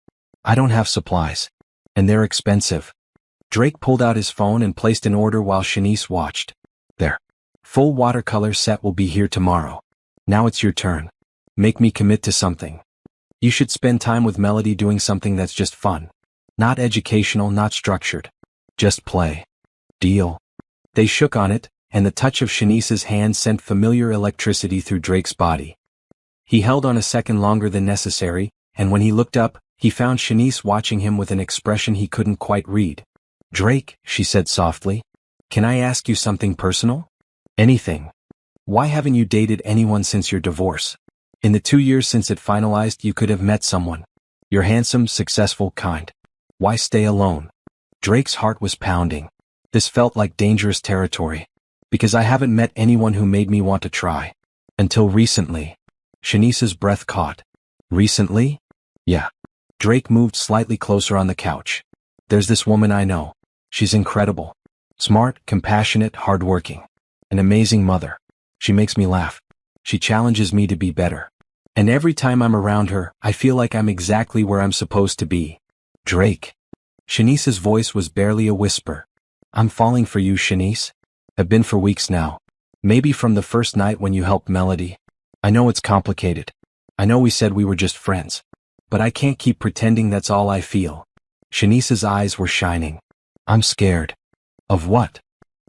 [SPEAKER 1] I don't have supplies. And they're expensive. Drake pulled out his phone and placed an order while Shanice watched. There. Full watercolor set will be here tomorrow. Now it's your turn. Make me commit to something. You should spend time with Melody doing something that's just fun. Not educational, not structured. Just play. Deal. They shook on it, and the touch of Shanice's hand sent familiar electricity through Drake's body. He held on a second longer than necessary, and when he looked up, he found Shanice watching him with an expression he couldn't quite read. Drake, she said softly, can I ask you something personal? Anything. Why haven't you dated anyone since your divorce? In the 2 years since it finalized, you could have met someone. You're handsome, successful, kind. Why stay alone? Drake's heart was pounding. This felt like dangerous territory. Because I haven't met anyone who made me want to try. Until recently. Shanice's breath caught. Recently? Yeah. Drake moved slightly closer on the couch. There's this woman I know. She's incredible. Smart, compassionate, hardworking. An amazing mother. She makes me laugh. She challenges me to be better. And every time I'm around her, I feel like I'm exactly where I'm supposed to be. Drake. Shanice's voice was barely a whisper. I'm falling for you, Shanice. Have been for weeks now. Maybe from the first night when you helped Melody. I know it's complicated. I know we said we were just friends. But I can't keep pretending that's all I feel. Shanice's eyes were shining. I'm scared. Of what?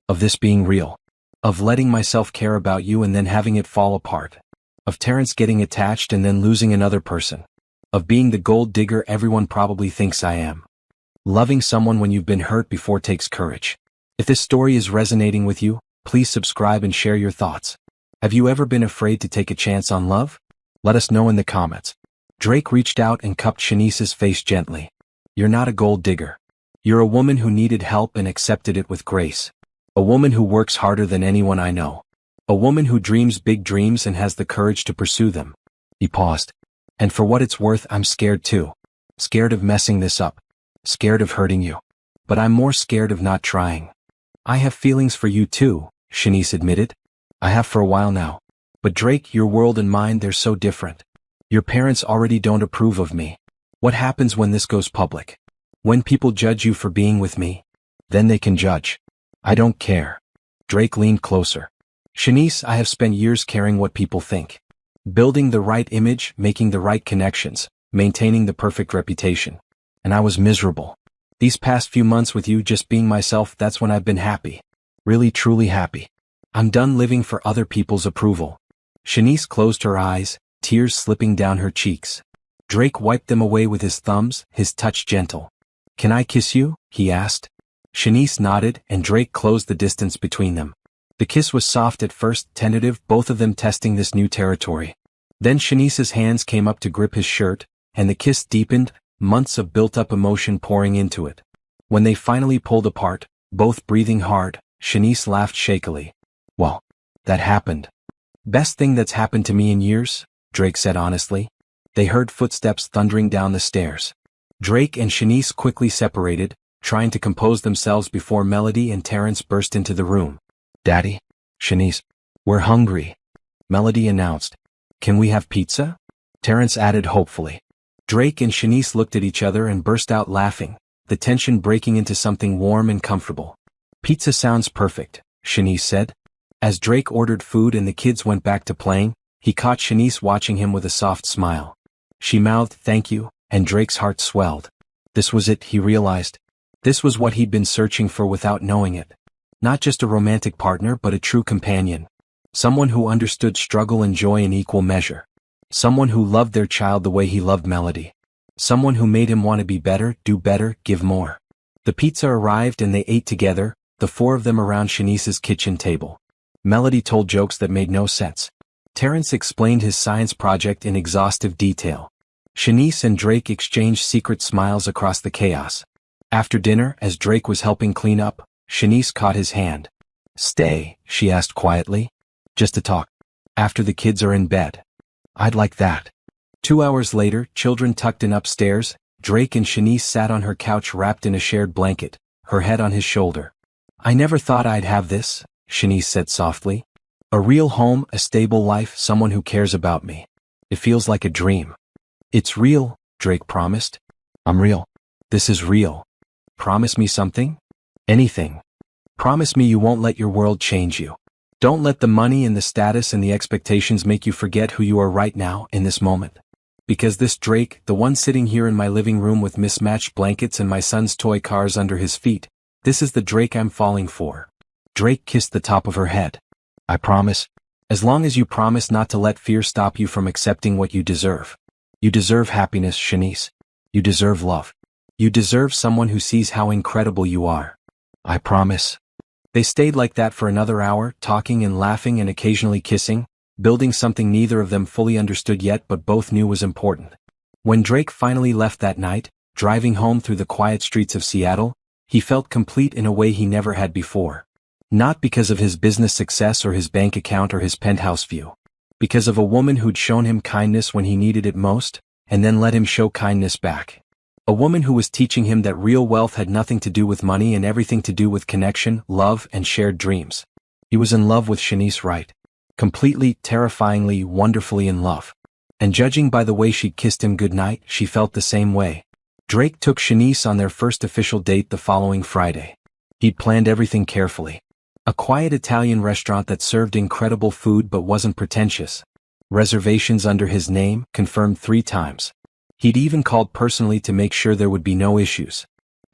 [SPEAKER 1] Of this being real. Of letting myself care about you and then having it fall apart. Of Terrence getting attached and then losing another person. Of being the gold digger everyone probably thinks I am. Loving someone when you've been hurt before takes courage. If this story is resonating with you, please subscribe and share your thoughts. Have you ever been afraid to take a chance on love? Let us know in the comments. Drake reached out and cupped Shanice's face gently. You're not a gold digger. You're a woman who needed help and accepted it with grace. A woman who works harder than anyone I know. A woman who dreams big dreams and has the courage to pursue them. He paused. And for what it's worth, I'm scared too. Scared of messing this up. Scared of hurting you. But I'm more scared of not trying. I have feelings for you too, Shanice admitted. I have for a while now. But Drake, your world and mine, they're so different. Your parents already don't approve of me. What happens when this goes public? When people judge you for being with me? Then they can judge. I don't care. Drake leaned closer. Shanice, I have spent years caring what people think. Building the right image, making the right connections, maintaining the perfect reputation. And I was miserable. These past few months with you just being myself, that's when I've been happy. Really, truly happy. I'm done living for other people's approval. Shanice closed her eyes, tears slipping down her cheeks. Drake wiped them away with his thumbs, his touch gentle. Can I kiss you? He asked. Shanice nodded, and Drake closed the distance between them. The kiss was soft at first, tentative, both of them testing this new territory. Then Shanice's hands came up to grip his shirt, and the kiss deepened, months of built-up emotion pouring into it. When they finally pulled apart, both breathing hard, Shanice laughed shakily. Well, that happened. Best thing that's happened to me in years, Drake said honestly. They heard footsteps thundering down the stairs. Drake and Shanice quickly separated, trying to compose themselves before Melody and Terrence burst into the room. Daddy? Shanice. We're hungry. Melody announced. Can we have pizza? Terrence added hopefully. Drake and Shanice looked at each other and burst out laughing, the tension breaking into something warm and comfortable. Pizza sounds perfect, Shanice said. As Drake ordered food and the kids went back to playing, he caught Shanice watching him with a soft smile. She mouthed thank you, and Drake's heart swelled. This was it, he realized. This was what he'd been searching for without knowing it. Not just a romantic partner, but a true companion. Someone who understood struggle and joy in equal measure. Someone who loved their child the way he loved Melody. Someone who made him want to be better, do better, give more. The pizza arrived and they ate together, the four of them around Shanice's kitchen table. Melody told jokes that made no sense. Terrence explained his science project in exhaustive detail. Shanice and Drake exchanged secret smiles across the chaos. After dinner, as Drake was helping clean up, Shanice caught his hand. Stay, she asked quietly. Just to talk. After the kids are in bed. I'd like that. 2 hours later, children tucked in upstairs, Drake and Shanice sat on her couch wrapped in a shared blanket, her head on his shoulder. I never thought I'd have this, Shanice said softly. A real home, a stable life, someone who cares about me. It feels like a dream. It's real, Drake promised. I'm real. This is real. Promise me something? Anything. Promise me you won't let your world change you. Don't let the money and the status and the expectations make you forget who you are right now in this moment. Because this Drake, the one sitting here in my living room with mismatched blankets and my son's toy cars under his feet, this is the Drake I'm falling for. Drake kissed the top of her head. I promise. As long as you promise not to let fear stop you from accepting what you deserve. You deserve happiness, Shanice. You deserve love. You deserve someone who sees how incredible you are. I promise. They stayed like that for another hour, talking and laughing and occasionally kissing, building something neither of them fully understood yet but both knew was important. When Drake finally left that night, driving home through the quiet streets of Seattle, he felt complete in a way he never had before. Not because of his business success or his bank account or his penthouse view. Because of a woman who'd shown him kindness when he needed it most, and then let him show kindness back. A woman who was teaching him that real wealth had nothing to do with money and everything to do with connection, love, and shared dreams. He was in love with Shanice Wright. Completely, terrifyingly, wonderfully in love. And judging by the way she'd kissed him goodnight, she felt the same way. Drake took Shanice on their first official date the following Friday. He'd planned everything carefully. A quiet Italian restaurant that served incredible food but wasn't pretentious. Reservations under his name, confirmed 3 times. He'd even called personally to make sure there would be no issues.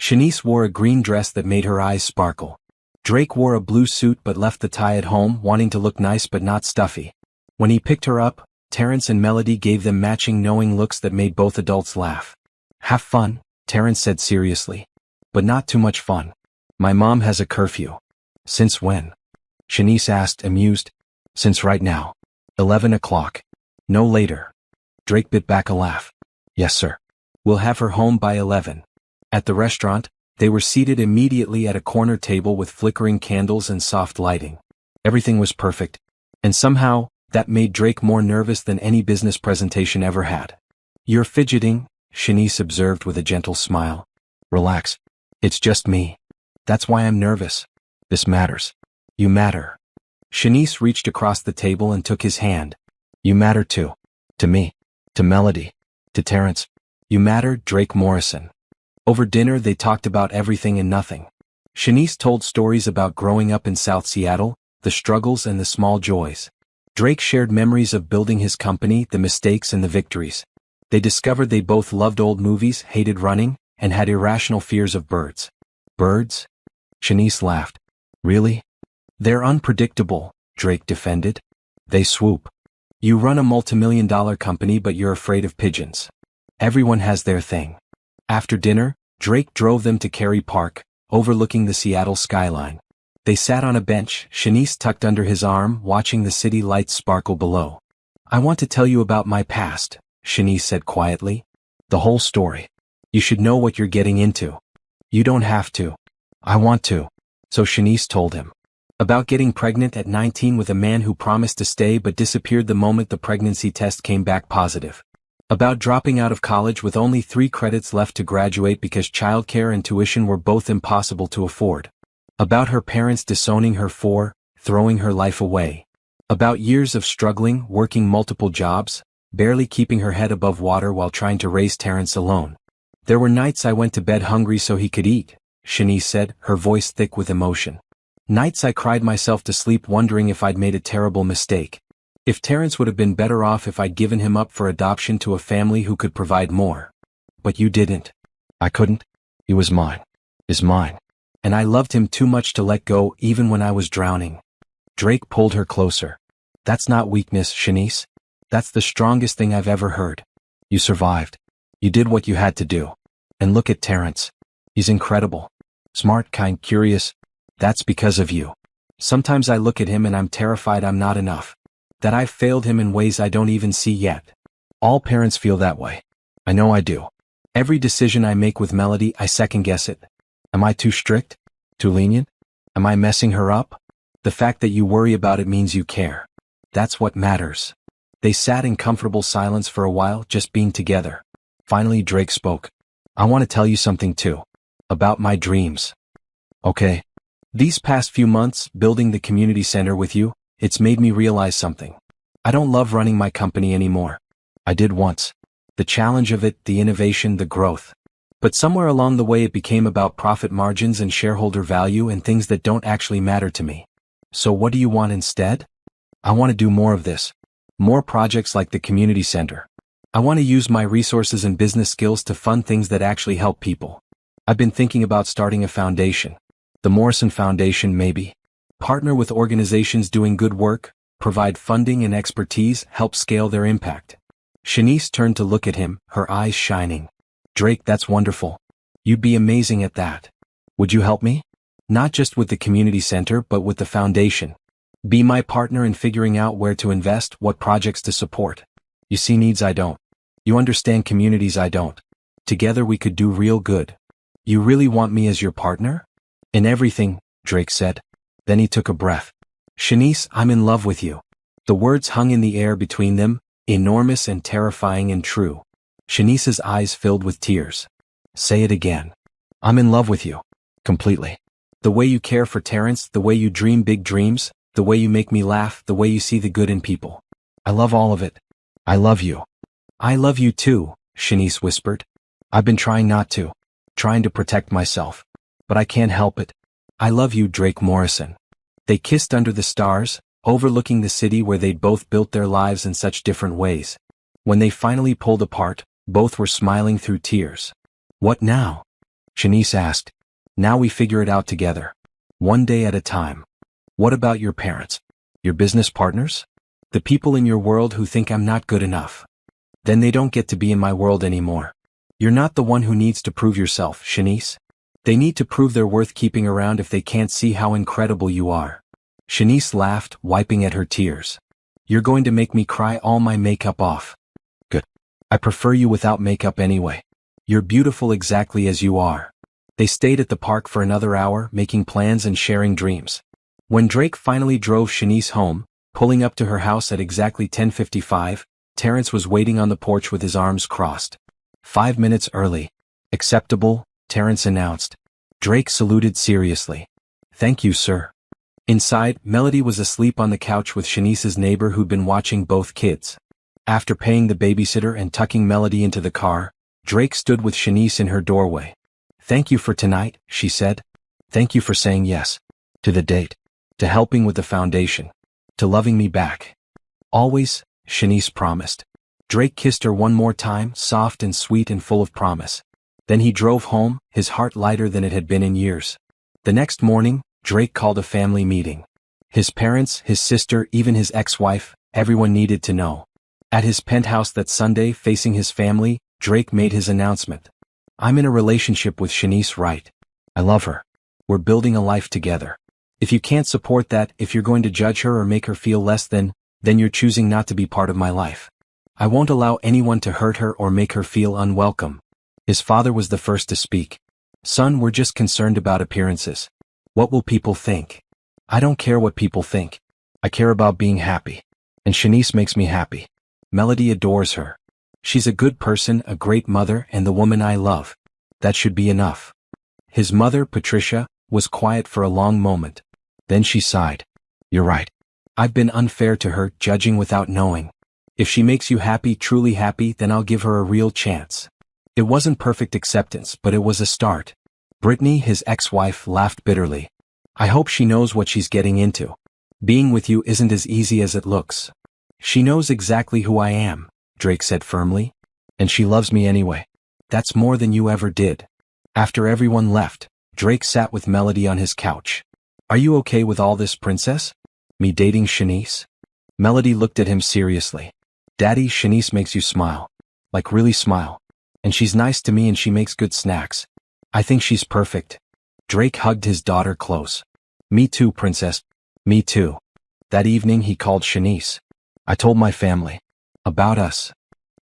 [SPEAKER 1] Shanice wore a green dress that made her eyes sparkle. Drake wore a blue suit but left the tie at home, wanting to look nice but not stuffy. When he picked her up, Terrence and Melody gave them matching knowing looks that made both adults laugh. Have fun, Terrence said seriously. But not too much fun. My mom has a curfew. Since when? Shanice asked, amused. Since right now. 11 o'clock. No later. Drake bit back a laugh. Yes, sir. We'll have her home by 11. At the restaurant, they were seated immediately at a corner table with flickering candles and soft lighting. Everything was perfect. And somehow, that made Drake more nervous than any business presentation ever had. You're fidgeting, Shanice observed with a gentle smile. Relax. It's just me. That's why I'm nervous. This matters. You matter. Shanice reached across the table and took his hand. You matter too. To me. To Melody. To Terrence. You matter, Drake Morrison. Over dinner they talked about everything and nothing. Shanice told stories about growing up in South Seattle, the struggles and the small joys. Drake shared memories of building his company, the mistakes and the victories. They discovered they both loved old movies, hated running, and had irrational fears of birds. Birds? Shanice laughed. Really? They're unpredictable, Drake defended. They swoop. You run a multimillion-dollar company but you're afraid of pigeons. Everyone has their thing. After dinner, Drake drove them to Cary Park, overlooking the Seattle skyline. They sat on a bench, Shanice tucked under his arm, watching the city lights sparkle below. I want to tell you about my past, Shanice said quietly. The whole story. You should know what you're getting into. You don't have to. I want to. So Shanice told him. About getting pregnant at 19 with a man who promised to stay but disappeared the moment the pregnancy test came back positive. About dropping out of college with only 3 credits left to graduate because childcare and tuition were both impossible to afford. About her parents disowning her for throwing her life away. About years of struggling, working multiple jobs, barely keeping her head above water while trying to raise Terrence alone. There were nights I went to bed hungry so he could eat, Shanice said, her voice thick with emotion. Nights I cried myself to sleep wondering if I'd made a terrible mistake. If Terrence would have been better off if I'd given him up for adoption to a family who could provide more. But you didn't. I couldn't. He was mine. Is mine. And I loved him too much to let go even when I was drowning. Drake pulled her closer. That's not weakness, Shanice. That's the strongest thing I've ever heard. You survived. You did what you had to do. And look at Terrence. He's incredible. Smart, kind, curious. That's because of you. Sometimes I look at him and I'm terrified I'm not enough. That I've failed him in ways I don't even see yet. All parents feel that way. I know I do. Every decision I make with Melody, I second guess it. Am I too strict? Too lenient? Am I messing her up? The fact that you worry about it means you care. That's what matters. They sat in comfortable silence for a while, just being together. Finally Drake spoke. I want to tell you something too. About my dreams. Okay. These past few months, building the community center with you, It's made me realize something. I don't love running my company anymore. I did once. The challenge of it, the innovation, the growth. But somewhere along the way it became about profit margins and shareholder value and things that don't actually matter to me. So what do you want instead? I want to do more of this. More projects like the community center. I want to use my resources and business skills to fund things that actually help people. I've been thinking about starting a foundation. The Morrison Foundation, maybe. Partner with organizations doing good work, provide funding and expertise, help scale their impact. Shanice turned to look at him, her eyes shining. Drake, that's wonderful. You'd be amazing at that. Would you help me? Not just with the community center, but with the foundation. Be my partner in figuring out where to invest, what projects to support. You see needs I don't. You understand communities I don't. Together we could do real good. You really want me as your partner? In everything, Drake said. Then he took a breath. Shanice, I'm in love with you. The words hung in the air between them, enormous and terrifying and true. Shanice's eyes filled with tears. Say it again. I'm in love with you. Completely. The way you care for Terrence, the way you dream big dreams, the way you make me laugh, the way you see the good in people. I love all of it. I love you. I love you too, Shanice whispered. I've been trying not to. Trying to protect myself. But I can't help it. I love you, Drake Morrison. They kissed under the stars, overlooking the city where they'd both built their lives in such different ways. When they finally pulled apart, both were smiling through tears. What now? Shanice asked. Now we figure it out together. One day at a time. What about your parents? Your business partners? The people in your world who think I'm not good enough. Then they don't get to be in my world anymore. You're not the one who needs to prove yourself, Shanice. They need to prove they're worth keeping around if they can't see how incredible you are. Shanice laughed, wiping at her tears. You're going to make me cry all my makeup off. Good. I prefer you without makeup anyway. You're beautiful exactly as you are. They stayed at the park for another hour, making plans and sharing dreams. When Drake finally drove Shanice home, pulling up to her house at exactly 10:55, Terrence was waiting on the porch with his arms crossed. 5 minutes early. Acceptable, Terrence announced. Drake saluted seriously. Thank you, sir. Inside, Melody was asleep on the couch with Shanice's neighbor who'd been watching both kids. After paying the babysitter and tucking Melody into the car, Drake stood with Shanice in her doorway. Thank you for tonight, she said. Thank you for saying yes. To the date. To helping with the foundation. To loving me back. Always, Shanice promised. Drake kissed her one more time, soft and sweet and full of promise. Then he drove home, his heart lighter than it had been in years. The next morning, Drake called a family meeting. His parents, his sister, even his ex-wife, everyone needed to know. At his penthouse that Sunday, facing his family, Drake made his announcement. I'm in a relationship with Shanice Wright. I love her. We're building a life together. If you can't support that, if you're going to judge her or make her feel less than, then you're choosing not to be part of my life. I won't allow anyone to hurt her or make her feel unwelcome. His father was the first to speak. Son, we're just concerned about appearances. What will people think? I don't care what people think. I care about being happy. And Shanice makes me happy. Melody adores her. She's a good person, a great mother, and the woman I love. That should be enough. His mother, Patricia, was quiet for a long moment. Then she sighed. You're right. I've been unfair to her, judging without knowing. If she makes you happy, truly happy, then I'll give her a real chance. It wasn't perfect acceptance, but it was a start. Brittany, his ex-wife, laughed bitterly. I hope she knows what she's getting into. Being with you isn't as easy as it looks. She knows exactly who I am, Drake said firmly. And she loves me anyway. That's more than you ever did. After everyone left, Drake sat with Melody on his couch. Are you okay with all this, princess? Me dating Shanice? Melody looked at him seriously. Daddy, Shanice makes you smile. Like really smile. And she's nice to me and she makes good snacks. I think she's perfect. Drake hugged his daughter close. Me too, princess. Me too. That evening he called Shanice. I told my family. About us.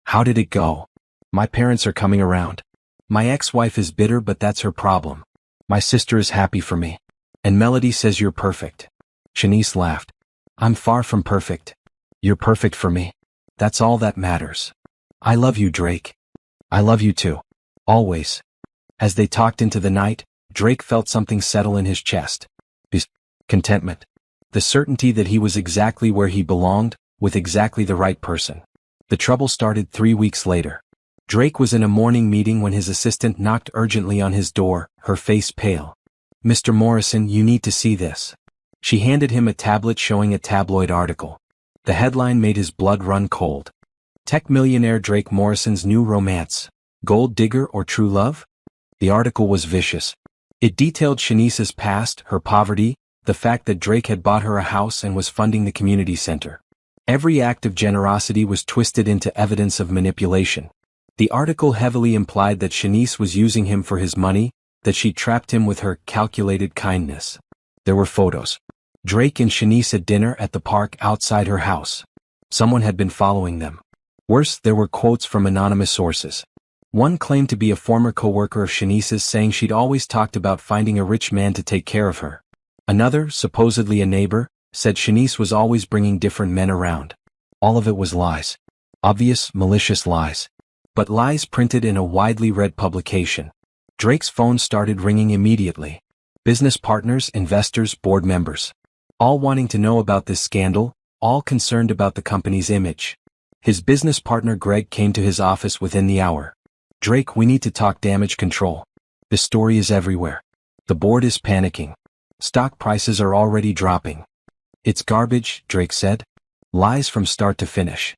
[SPEAKER 1] How did it go? My parents are coming around. My ex-wife is bitter, but that's her problem. My sister is happy for me. And Melody says you're perfect. Shanice laughed. I'm far from perfect. You're perfect for me. That's all that matters. I love you, Drake. I love you too. Always. As they talked into the night, Drake felt something settle in his chest. Peace. Contentment. The certainty that he was exactly where he belonged, with exactly the right person. The trouble started 3 weeks later. Drake was in a morning meeting when his assistant knocked urgently on his door, her face pale. "Mr. Morrison, you need to see this." She handed him a tablet showing a tabloid article. The headline made his blood run cold. Tech millionaire Drake Morrison's new romance. Gold digger or true love? The article was vicious. It detailed Shanice's past, her poverty, the fact that Drake had bought her a house and was funding the community center. Every act of generosity was twisted into evidence of manipulation. The article heavily implied that Shanice was using him for his money, that she trapped him with her calculated kindness. There were photos. Drake and Shanice at dinner at the park outside her house. Someone had been following them. Worse, there were quotes from anonymous sources. One claimed to be a former co-worker of Shanice's, saying she'd always talked about finding a rich man to take care of her. Another, supposedly a neighbor, said Shanice was always bringing different men around. All of it was lies. Obvious, malicious lies. But lies printed in a widely read publication. Drake's phone started ringing immediately. Business partners, investors, board members. All wanting to know about this scandal, all concerned about the company's image. His business partner Greg came to his office within the hour. "Drake, we need to talk damage control. This story is everywhere. The board is panicking. Stock prices are already dropping." "It's garbage," Drake said. "Lies from start to finish.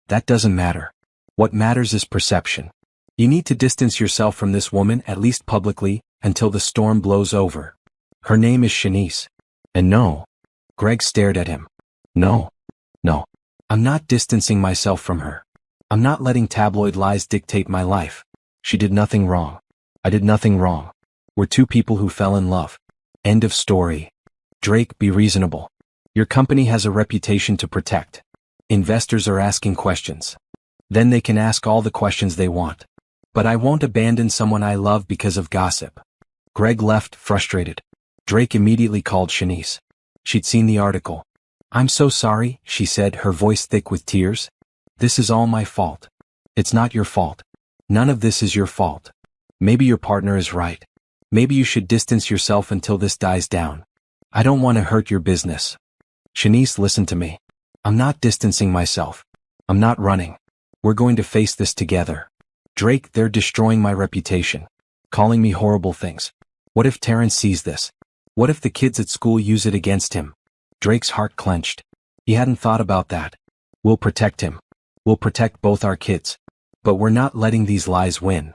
[SPEAKER 1] That doesn't matter. What matters is perception. You need to distance yourself from this woman, at least publicly, until the storm blows over. Her name is Shanice. And no." Greg stared at him. No. I'm not distancing myself from her. I'm not letting tabloid lies dictate my life. She did nothing wrong. I did nothing wrong. We're two people who fell in love. End of story. "Drake, be reasonable. Your company has a reputation to protect. Investors are asking questions. Then they can ask all the questions they want. But I won't abandon someone I love because of gossip." Greg left, frustrated. Drake immediately called Shanice. She'd seen the article. "I'm so sorry," she said, her voice thick with tears. "This is all my fault." "It's not your fault. None of this is your fault. Maybe your partner is right. Maybe you should distance yourself until this dies down. I don't want to hurt your business." "Shanice, listen to me. I'm not distancing myself. I'm not running. We're going to face this together." "Drake, they're destroying my reputation. Calling me horrible things. What if Terrence sees this? What if the kids at school use it against him?" Drake's heart clenched. He hadn't thought about that. "We'll protect him. We'll protect both our kids. But we're not letting these lies win."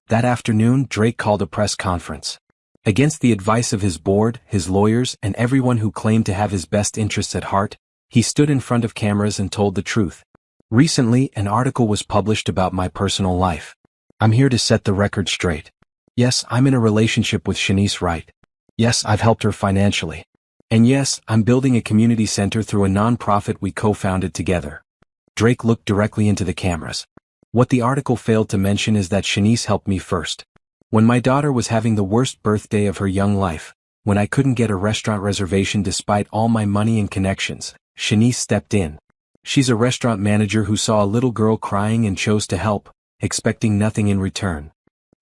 [SPEAKER 1] That afternoon, Drake called a press conference. Against the advice of his board, his lawyers, and everyone who claimed to have his best interests at heart, he stood in front of cameras and told the truth. "Recently, an article was published about my personal life. I'm here to set the record straight. Yes, I'm in a relationship with Shanice Wright. Yes, I've helped her financially. And yes, I'm building a community center through a non-profit we co-founded together." Drake looked directly into the cameras. "What the article failed to mention is that Shanice helped me first. When my daughter was having the worst birthday of her young life, when I couldn't get a restaurant reservation despite all my money and connections, Shanice stepped in. She's a restaurant manager who saw a little girl crying and chose to help, expecting nothing in return."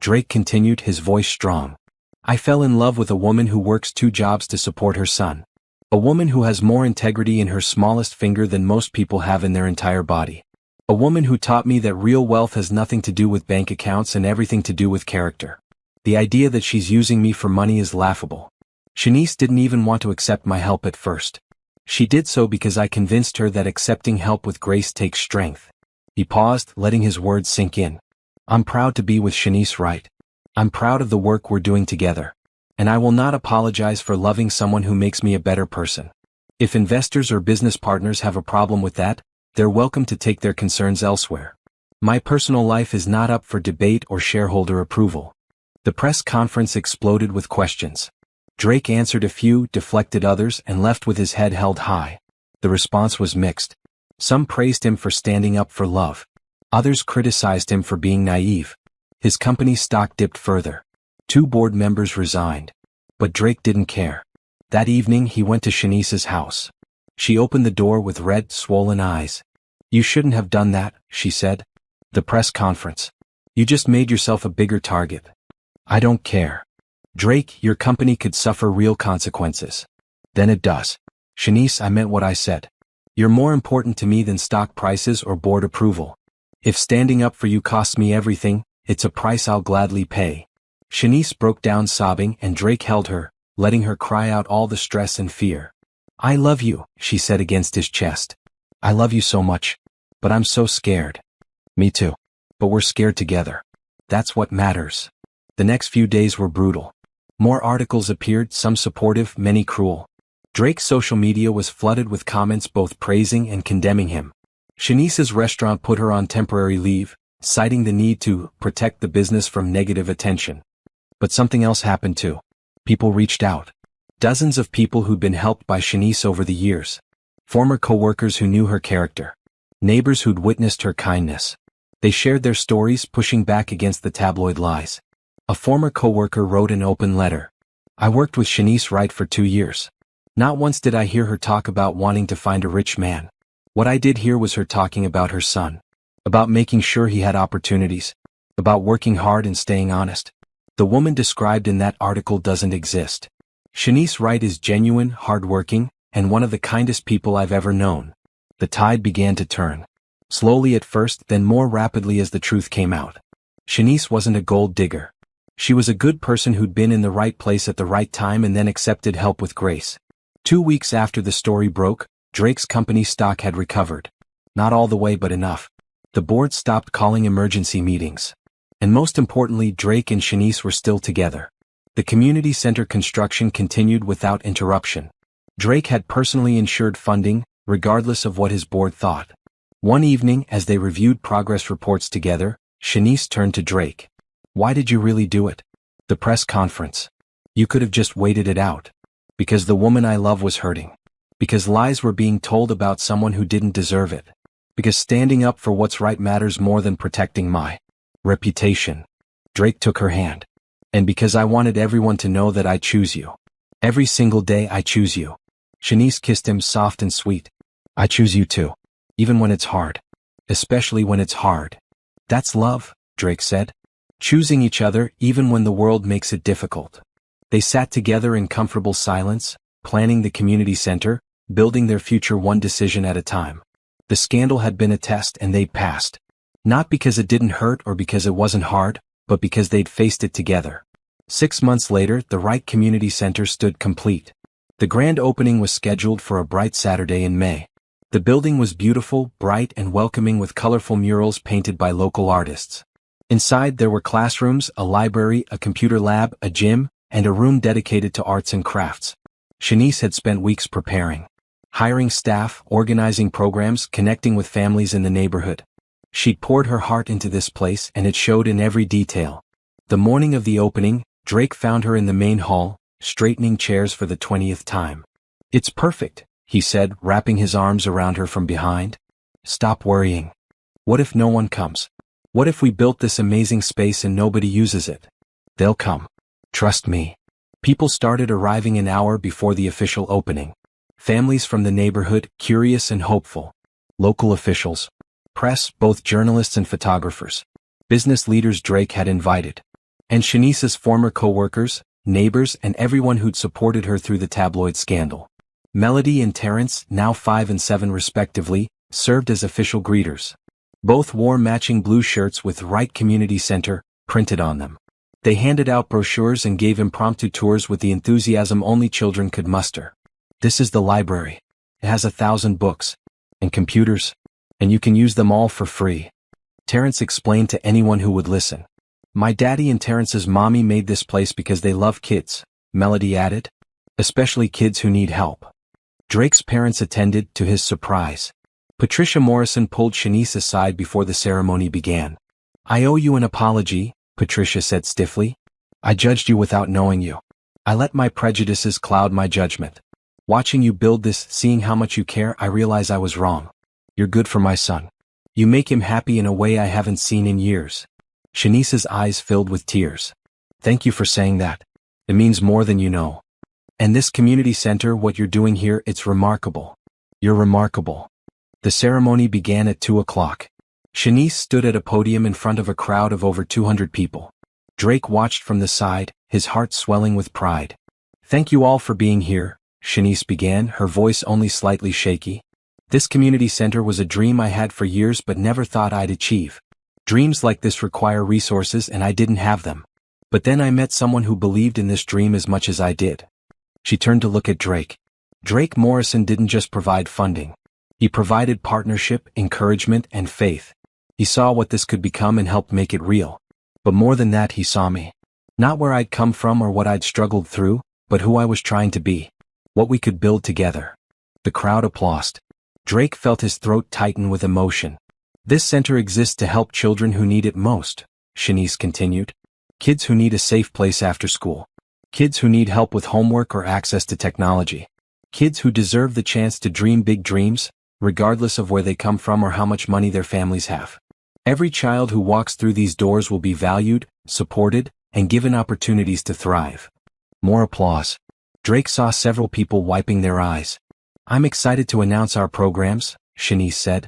[SPEAKER 1] Drake continued, his voice strong. "I fell in love with a woman who works 2 jobs to support her son. A woman who has more integrity in her smallest finger than most people have in their entire body. A woman who taught me that real wealth has nothing to do with bank accounts and everything to do with character. The idea that she's using me for money is laughable. Shanice didn't even want to accept my help at first. She did so because I convinced her that accepting help with grace takes strength." He paused, letting his words sink in. "I'm proud to be with Shanice Wright. I'm proud of the work we're doing together. And I will not apologize for loving someone who makes me a better person. If investors or business partners have a problem with that, they're welcome to take their concerns elsewhere. My personal life is not up for debate or shareholder approval." The press conference exploded with questions. Drake answered a few, deflected others, and left with his head held high. The response was mixed. Some praised him for standing up for love. Others criticized him for being naive. His company's stock dipped further. 2 board members resigned. But Drake didn't care. That evening he went to Shanice's house. She opened the door with red, swollen eyes. "You shouldn't have done that," she said. The press conference. "You just made yourself a bigger target." "I don't care. Drake, your company could suffer real consequences." "Then it does." Shanice, I meant what I said. You're more important to me than stock prices or board approval. If standing up for you costs me everything, it's a price I'll gladly pay. Shanice broke down sobbing and Drake held her, letting her cry out all the stress and fear. I love you, she said against his chest. I love you so much. But I'm so scared. Me too. But we're scared together. That's what matters. The next few days were brutal. More articles appeared, some supportive, many cruel. Drake's social media was flooded with comments both praising and condemning him. Shanice's restaurant put her on temporary leave, citing the need to protect the business from negative attention. But something else happened too. People reached out. Dozens of people who'd been helped by Shanice over the years. Former co-workers who knew her character. Neighbors who'd witnessed her kindness. They shared their stories, pushing back against the tabloid lies. A former co-worker wrote an open letter. I worked with Shanice Wright for 2 years. Not once did I hear her talk about wanting to find a rich man. What I did hear was her talking about her son. About making sure he had opportunities. About working hard and staying honest. The woman described in that article doesn't exist. Shanice Wright is genuine, hardworking, and one of the kindest people I've ever known. The tide began to turn. Slowly at first, then more rapidly as the truth came out. Shanice wasn't a gold digger. She was a good person who'd been in the right place at the right time and then accepted help with grace. 2 weeks after the story broke, Drake's company stock had recovered. Not all the way but enough. The board stopped calling emergency meetings. And most importantly, Drake and Shanice were still together. The community center construction continued without interruption. Drake had personally ensured funding, regardless of what his board thought. One evening, as they reviewed progress reports together, Shanice turned to Drake. Why did you really do it? The press conference. You could have just waited it out. Because the woman I love was hurting. Because lies were being told about someone who didn't deserve it. Because standing up for what's right matters more than protecting my reputation. Drake took her hand. And because I wanted everyone to know that I choose you. Every single day I choose you. Shanice kissed him soft and sweet. I choose you too. Even when it's hard. Especially when it's hard. That's love, Drake said. Choosing each other even when the world makes it difficult. They sat together in comfortable silence, planning the community center, building their future one decision at a time. The scandal had been a test and they'd passed. Not because it didn't hurt or because it wasn't hard, but because they'd faced it together. 6 months later, the Wright Community Center stood complete. The grand opening was scheduled for a bright Saturday in May. The building was beautiful, bright and welcoming with colorful murals painted by local artists. Inside there were classrooms, a library, a computer lab, a gym, and a room dedicated to arts and crafts. Shanice had spent weeks preparing. Hiring staff, organizing programs, connecting with families in the neighborhood. She'd poured her heart into this place and it showed in every detail. The morning of the opening, Drake found her in the main hall, straightening chairs for the 20th time. It's perfect, he said, wrapping his arms around her from behind. Stop worrying. What if no one comes? What if we built this amazing space and nobody uses it? They'll come. Trust me. People started arriving an hour before the official opening. Families from the neighborhood, curious and hopeful. Local officials. Press, both journalists and photographers. Business leaders Drake had invited. And Shanice's former co-workers, neighbors and everyone who'd supported her through the tabloid scandal. Melody and Terrence, now 5 and 7 respectively, served as official greeters. Both wore matching blue shirts with Wright Community Center printed on them. They handed out brochures and gave impromptu tours with the enthusiasm only children could muster. This is the library. It has 1,000 books. And computers. And you can use them all for free. Terrence explained to anyone who would listen. My daddy and Terrence's mommy made this place because they love kids, Melody added. Especially kids who need help. Drake's parents attended, to his surprise. Patricia Morrison pulled Shanice aside before the ceremony began. I owe you an apology, Patricia said stiffly. I judged you without knowing you. I let my prejudices cloud my judgment. Watching you build this, seeing how much you care, I realize I was wrong. You're good for my son. You make him happy in a way I haven't seen in years. Shanice's eyes filled with tears. Thank you for saying that. It means more than you know. And this community center, what you're doing here, it's remarkable. You're remarkable. The ceremony began at 2 o'clock. Shanice stood at a podium in front of a crowd of over 200 people. Drake watched from the side, his heart swelling with pride. Thank you all for being here, Shanice began, her voice only slightly shaky. This community center was a dream I had for years but never thought I'd achieve. Dreams like this require resources and I didn't have them. But then I met someone who believed in this dream as much as I did. She turned to look at Drake. Drake Morrison didn't just provide funding. He provided partnership, encouragement, and faith. He saw what this could become and helped make it real. But more than that, he saw me. Not where I'd come from or what I'd struggled through, but who I was trying to be. What we could build together. The crowd applauded. Drake felt his throat tighten with emotion. This center exists to help children who need it most, Shanice continued. Kids who need a safe place after school. Kids who need help with homework or access to technology. Kids who deserve the chance to dream big dreams, regardless of where they come from or how much money their families have. Every child who walks through these doors will be valued, supported, and given opportunities to thrive. More applause. Drake saw several people wiping their eyes. I'm excited to announce our programs, Shanice said.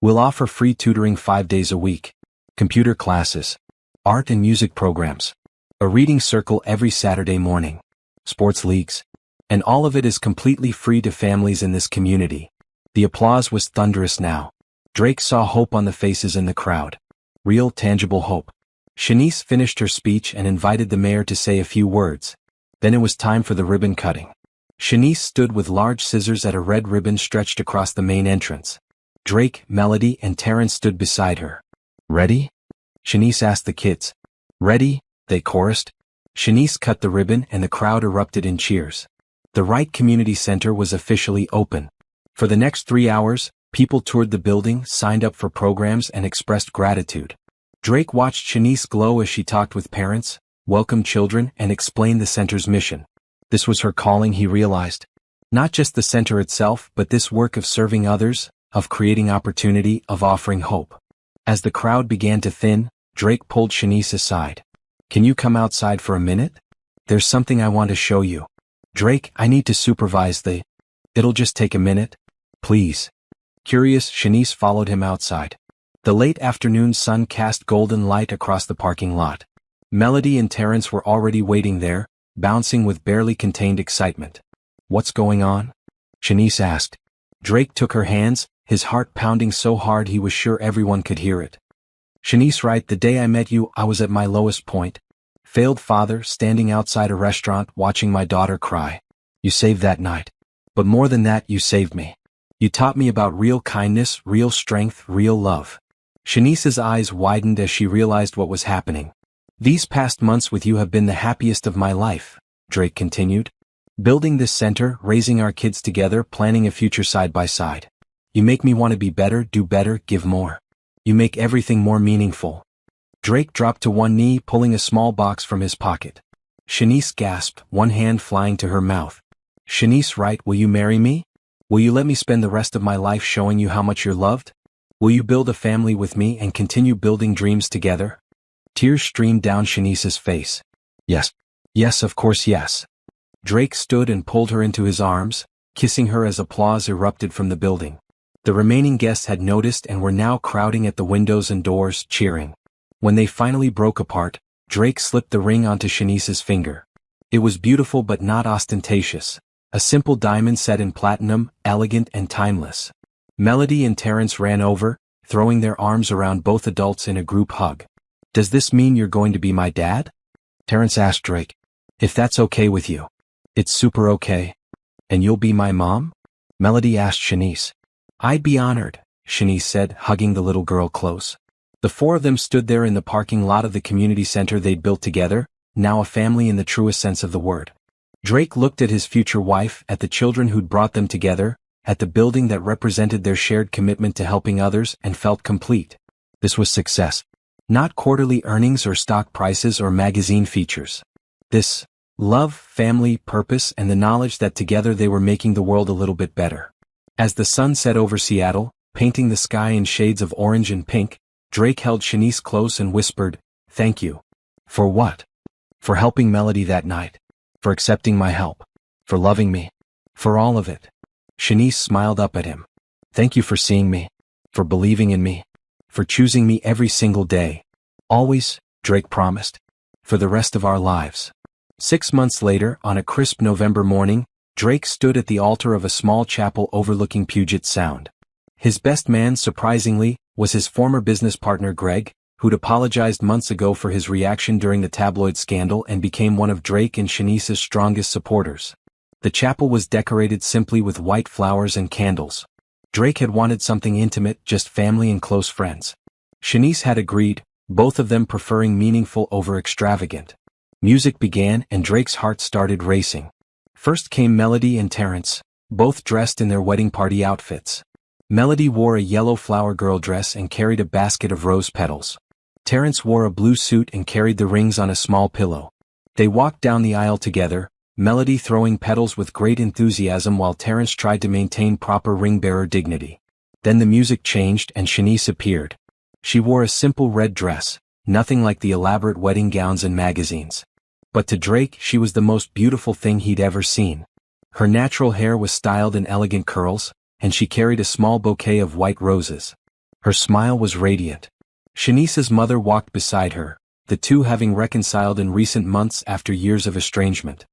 [SPEAKER 1] We'll offer free tutoring 5 days a week. Computer classes. Art and music programs. A reading circle every Saturday morning. Sports leagues. And all of it is completely free to families in this community. The applause was thunderous now. Drake saw hope on the faces in the crowd. Real, tangible hope. Shanice finished her speech and invited the mayor to say a few words. Then it was time for the ribbon cutting. Shanice stood with large scissors at a red ribbon stretched across the main entrance. Drake, Melody, and Terrence stood beside her. Ready? Shanice asked the kids. Ready? They chorused. Shanice cut the ribbon and the crowd erupted in cheers. The Wright Community Center was officially open. For the next 3 hours, people toured the building, signed up for programs, and expressed gratitude. Drake watched Shanice glow as she talked with parents, welcomed children, and explained the center's mission. This was her calling, he realized. Not just the center itself, but this work of serving others, of creating opportunity, of offering hope. As the crowd began to thin, Drake pulled Shanice aside. Can you come outside for a minute? There's something I want to show you. Drake, I need to supervise the... It'll just take a minute. Please. Curious, Shanice followed him outside. The late afternoon sun cast golden light across the parking lot. Melody and Terrence were already waiting there, bouncing with barely contained excitement. What's going on? Shanice asked. Drake took her hands, his heart pounding so hard he was sure everyone could hear it. Shanice, right, the day I met you, I was at my lowest point. Failed father, standing outside a restaurant watching my daughter cry. You saved that night. But more than that, you saved me. You taught me about real kindness, real strength, real love. Shanice's eyes widened as she realized what was happening. These past months with you have been the happiest of my life, Drake continued. Building this center, raising our kids together, planning a future side by side. You make me want to be better, do better, give more. You make everything more meaningful. Drake dropped to one knee, pulling a small box from his pocket. Shanice gasped, one hand flying to her mouth. Shanice, right, will you marry me? Will you let me spend the rest of my life showing you how much you're loved? Will you build a family with me and continue building dreams together? Tears streamed down Shanice's face. Yes. Yes, of course, yes. Drake stood and pulled her into his arms, kissing her as applause erupted from the building. The remaining guests had noticed and were now crowding at the windows and doors, cheering. When they finally broke apart, Drake slipped the ring onto Shanice's finger. It was beautiful but not ostentatious. A simple diamond set in platinum, elegant and timeless. Melody and Terrence ran over, throwing their arms around both adults in a group hug. Does this mean you're going to be my dad? Terrence asked Drake. If that's okay with you. It's super okay. And you'll be my mom? Melody asked Shanice. I'd be honored, Shanice said, hugging the little girl close. The four of them stood there in the parking lot of the community center they'd built together, now a family in the truest sense of the word. Drake looked at his future wife, at the children who'd brought them together, at the building that represented their shared commitment to helping others, and felt complete. This was success. Not quarterly earnings or stock prices or magazine features. This, love, family, purpose, and the knowledge that together they were making the world a little bit better. As the sun set over Seattle, painting the sky in shades of orange and pink, Drake held Shanice close and whispered, "Thank you." For what? For helping Melody that night. For accepting my help. For loving me. For all of it. Shanice smiled up at him. Thank you for seeing me. For believing in me. For choosing me every single day. Always, Drake promised. For the rest of our lives. 6 months later, on a crisp November morning, Drake stood at the altar of a small chapel overlooking Puget Sound. His best man, surprisingly, was his former business partner Greg, who'd apologized months ago for his reaction during the tabloid scandal and became one of Drake and Shanice's strongest supporters. The chapel was decorated simply with white flowers and candles. Drake had wanted something intimate, just family and close friends. Shanice had agreed, both of them preferring meaningful over extravagant. Music began and Drake's heart started racing. First came Melody and Terrence, both dressed in their wedding party outfits. Melody wore a yellow flower girl dress and carried a basket of rose petals. Terrence wore a blue suit and carried the rings on a small pillow. They walked down the aisle together, Melody throwing petals with great enthusiasm while Terrence tried to maintain proper ring-bearer dignity. Then the music changed and Shanice appeared. She wore a simple red dress, nothing like the elaborate wedding gowns in magazines. But to Drake, she was the most beautiful thing he'd ever seen. Her natural hair was styled in elegant curls, and she carried a small bouquet of white roses. Her smile was radiant. Shanice's mother walked beside her, the two having reconciled in recent months after years of estrangement.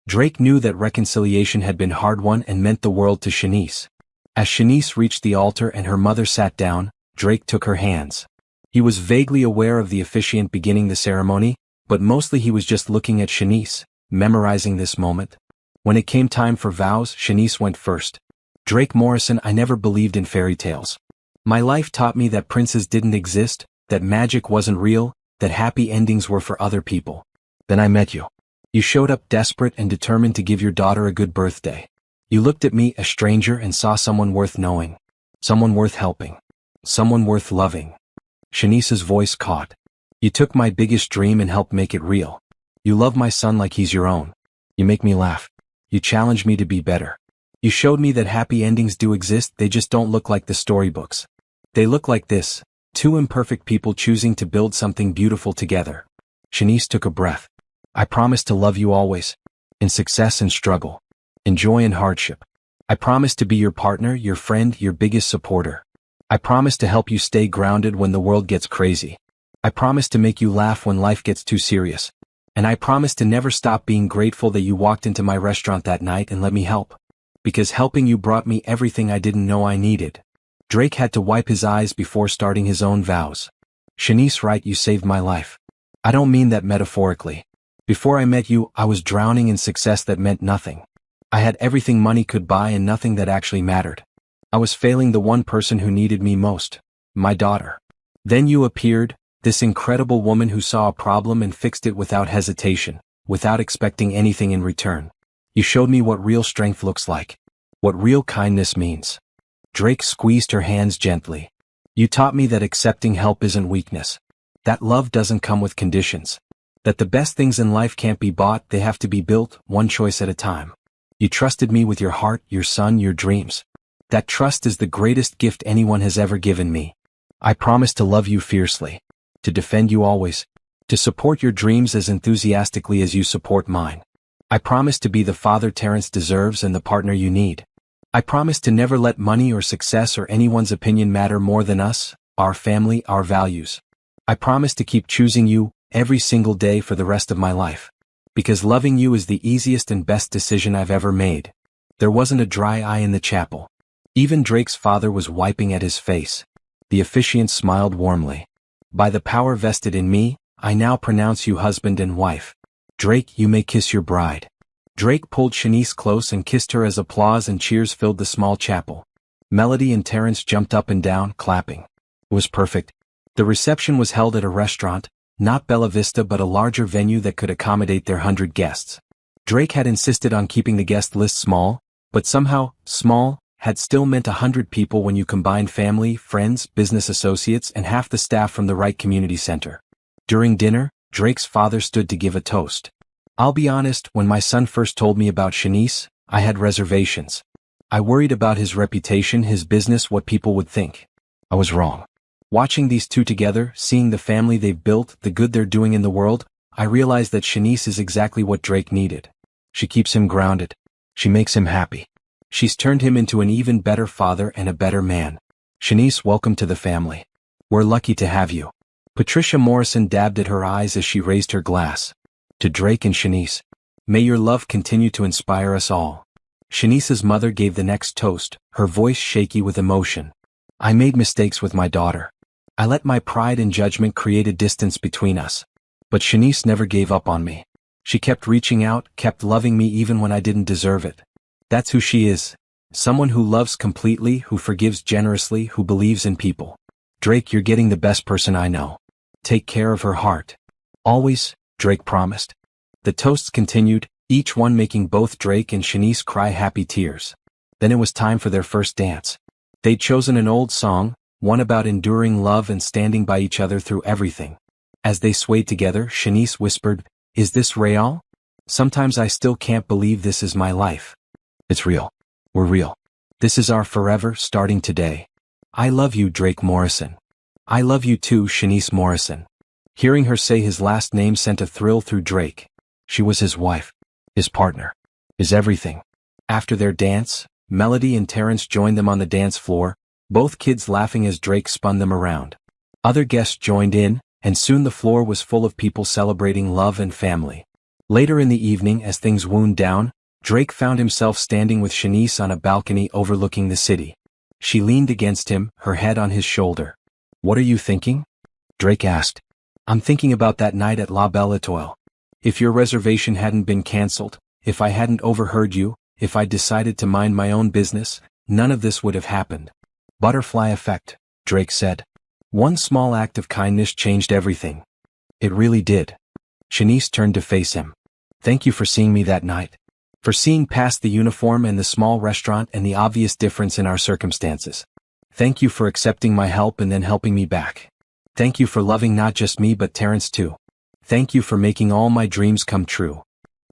[SPEAKER 1] Drake knew that reconciliation had been hard-won and meant the world to Shanice. As Shanice reached the altar and her mother sat down, Drake took her hands. He was vaguely aware of the officiant beginning the ceremony, but mostly he was just looking at Shanice, memorizing this moment. When it came time for vows, Shanice went first. Drake Morrison, I never believed in fairy tales. My life taught me that princes didn't exist, that magic wasn't real, that happy endings were for other people. Then I met you. You showed up desperate and determined to give your daughter a good birthday. You looked at me, a stranger, and saw someone worth knowing. Someone worth helping. Someone worth loving. Shanice's voice caught. You took my biggest dream and helped make it real. You love my son like he's your own. You make me laugh. You challenge me to be better. You showed me that happy endings do exist, they just don't look like the storybooks. They look like this, two imperfect people choosing to build something beautiful together. Shanice took a breath. I promise to love you always. In success and struggle. In joy and hardship. I promise to be your partner, your friend, your biggest supporter. I promise to help you stay grounded when the world gets crazy. I promise to make you laugh when life gets too serious. And I promise to never stop being grateful that you walked into my restaurant that night and let me help. Because helping you brought me everything I didn't know I needed. Drake had to wipe his eyes before starting his own vows. Shanice, right, you saved my life. I don't mean that metaphorically. Before I met you, I was drowning in success that meant nothing. I had everything money could buy and nothing that actually mattered. I was failing the one person who needed me most, my daughter. Then you appeared, this incredible woman who saw a problem and fixed it without hesitation, without expecting anything in return. You showed me what real strength looks like, what real kindness means. Drake squeezed her hands gently. You taught me that accepting help isn't weakness. That love doesn't come with conditions. That the best things in life can't be bought, they have to be built, one choice at a time. You trusted me with your heart, your son, your dreams. That trust is the greatest gift anyone has ever given me. I promise to love you fiercely. To defend you always. To support your dreams as enthusiastically as you support mine. I promise to be the father Terrence deserves and the partner you need. I promise to never let money or success or anyone's opinion matter more than us, our family, our values. I promise to keep choosing you every single day for the rest of my life. Because loving you is the easiest and best decision I've ever made. There wasn't a dry eye in the chapel. Even Drake's father was wiping at his face. The officiant smiled warmly. By the power vested in me, I now pronounce you husband and wife. Drake, you may kiss your bride. Drake pulled Shanice close and kissed her as applause and cheers filled the small chapel. Melody and Terrence jumped up and down, clapping. It was perfect. The reception was held at a restaurant, not Bella Vista but a larger venue that could accommodate their 100 guests. Drake had insisted on keeping the guest list small, but somehow, small, had still meant 100 people when you combined family, friends, business associates and half the staff from the Wright Community Center. During dinner, Drake's father stood to give a toast. I'll be honest, when my son first told me about Shanice, I had reservations. I worried about his reputation, his business, what people would think. I was wrong. Watching these two together, seeing the family they've built, the good they're doing in the world, I realized that Shanice is exactly what Drake needed. She keeps him grounded. She makes him happy. She's turned him into an even better father and a better man. Shanice, welcome to the family. We're lucky to have you. Patricia Morrison dabbed at her eyes as she raised her glass. To Drake and Shanice, may your love continue to inspire us all. Shanice's mother gave the next toast, her voice shaky with emotion. I made mistakes with my daughter. I let my pride and judgment create a distance between us. But Shanice never gave up on me. She kept reaching out, kept loving me even when I didn't deserve it. That's who she is. Someone who loves completely, who forgives generously, who believes in people. Drake, you're getting the best person I know. Take care of her heart. Always, Drake promised. The toasts continued, each one making both Drake and Shanice cry happy tears. Then it was time for their first dance. They'd chosen an old song, one about enduring love and standing by each other through everything. As they swayed together, Shanice whispered, "Is this real? Sometimes I still can't believe this is my life." It's real. We're real. This is our forever, starting today. I love you, Drake Morrison. I love you too, Shanice Morrison. Hearing her say his last name sent a thrill through Drake. She was his wife, his partner, his everything. After their dance, Melody and Terrence joined them on the dance floor, both kids laughing as Drake spun them around. Other guests joined in, and soon the floor was full of people celebrating love and family. Later in the evening, as things wound down, Drake found himself standing with Shanice on a balcony overlooking the city. She leaned against him, her head on his shoulder. "What are you thinking?" Drake asked. "I'm thinking about that night at La Belle Étoile. If your reservation hadn't been cancelled, if I hadn't overheard you, if I'd decided to mind my own business, none of this would have happened." Butterfly effect, Drake said. One small act of kindness changed everything. It really did. Shanice turned to face him. "Thank you for seeing me that night. For seeing past the uniform and the small restaurant and the obvious difference in our circumstances. Thank you for accepting my help and then helping me back. Thank you for loving not just me but Terrence too. Thank you for making all my dreams come true.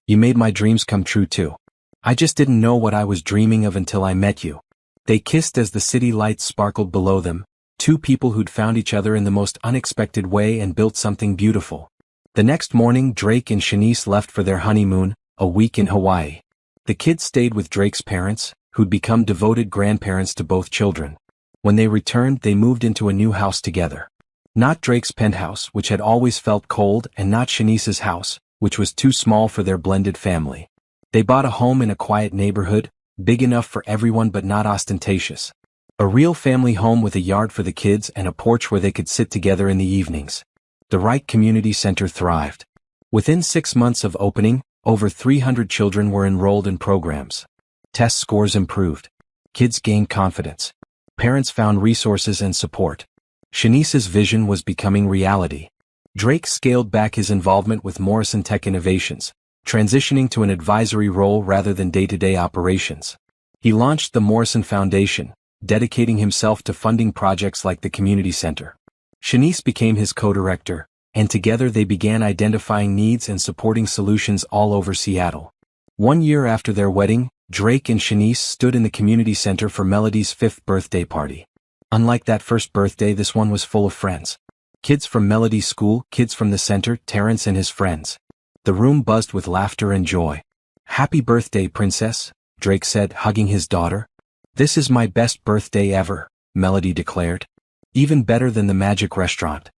[SPEAKER 1] You made my dreams come true too. I just didn't know what I was dreaming of until I met you." They kissed as the city lights sparkled below them, two people who'd found each other in the most unexpected way and built something beautiful. The next morning, Drake and Shanice left for their honeymoon, a week in Hawaii. The kids stayed with Drake's parents, who'd become devoted grandparents to both children. When they returned, they moved into a new house together. Not Drake's penthouse, which had always felt cold, and not Shanice's house, which was too small for their blended family. They bought a home in a quiet neighborhood, big enough for everyone but not ostentatious. A real family home with a yard for the kids and a porch where they could sit together in the evenings. The Wright Community Center thrived. Within 6 months of opening, over 300 children were enrolled in programs. Test scores improved. Kids gained confidence. Parents found resources and support. Shanice's vision was becoming reality. Drake scaled back his involvement with Morrison Tech Innovations, transitioning to an advisory role rather than day-to-day operations. He launched the Morrison Foundation, dedicating himself to funding projects like the community center. Shanice became his co-director, and together they began identifying needs and supporting solutions all over Seattle. 1 year after their wedding, Drake and Shanice stood in the community center for Melody's 5th birthday party. Unlike that first birthday, this one was full of friends. Kids from Melody's school, kids from the center, Terrence and his friends. The room buzzed with laughter and joy. "Happy birthday, princess," Drake said, hugging his daughter. "This is my best birthday ever," Melody declared. "Even better than the Magic Restaurant."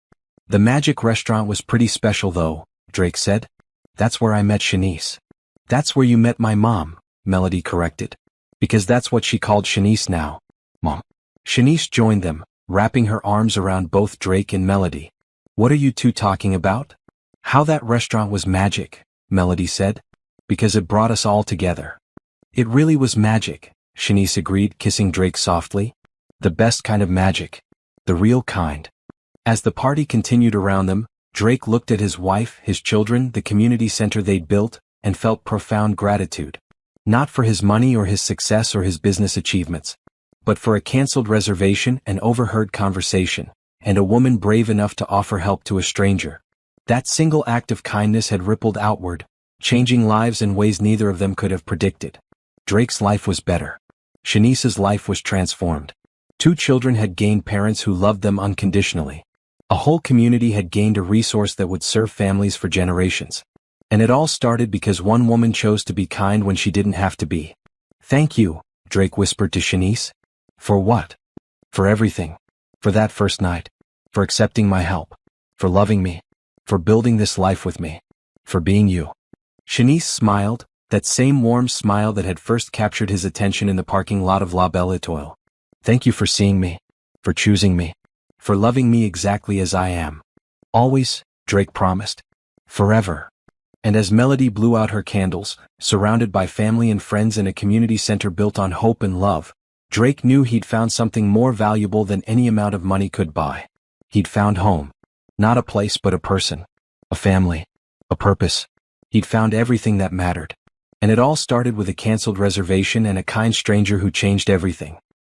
[SPEAKER 1] "The Magic Restaurant was pretty special though," Drake said. "That's where I met Shanice." "That's where you met my mom," Melody corrected. "Because that's what she called Shanice now. Mom." Shanice joined them, wrapping her arms around both Drake and Melody. "What are you two talking about?" "How that restaurant was magic," Melody said. "Because it brought us all together." "It really was magic," Shanice agreed, kissing Drake softly. "The best kind of magic. The real kind." As the party continued around them, Drake looked at his wife, his children, the community center they'd built, and felt profound gratitude. Not for his money or his success or his business achievements, but for a canceled reservation, an overheard conversation, and a woman brave enough to offer help to a stranger. That single act of kindness had rippled outward, changing lives in ways neither of them could have predicted. Drake's life was better. Shanice's life was transformed. 2 children had gained parents who loved them unconditionally. A whole community had gained a resource that would serve families for generations. And it all started because one woman chose to be kind when she didn't have to be. "Thank you," Drake whispered to Shanice. "For what?" "For everything. For that first night. For accepting my help. For loving me. For building this life with me. For being you." Shanice smiled, That same warm smile that had first captured his attention in the parking lot of La Belle Étoile. Thank you for seeing me, for choosing me, for loving me exactly as I am. Always, Drake promised. Forever. And as Melody blew out her candles, surrounded by family and friends in a community center built on hope and love, Drake knew he'd found something more valuable than any amount of money could buy. He'd found home. Not a place but a person. A family. A purpose. He'd found everything that mattered. And it all started with a canceled reservation and a kind stranger who changed everything.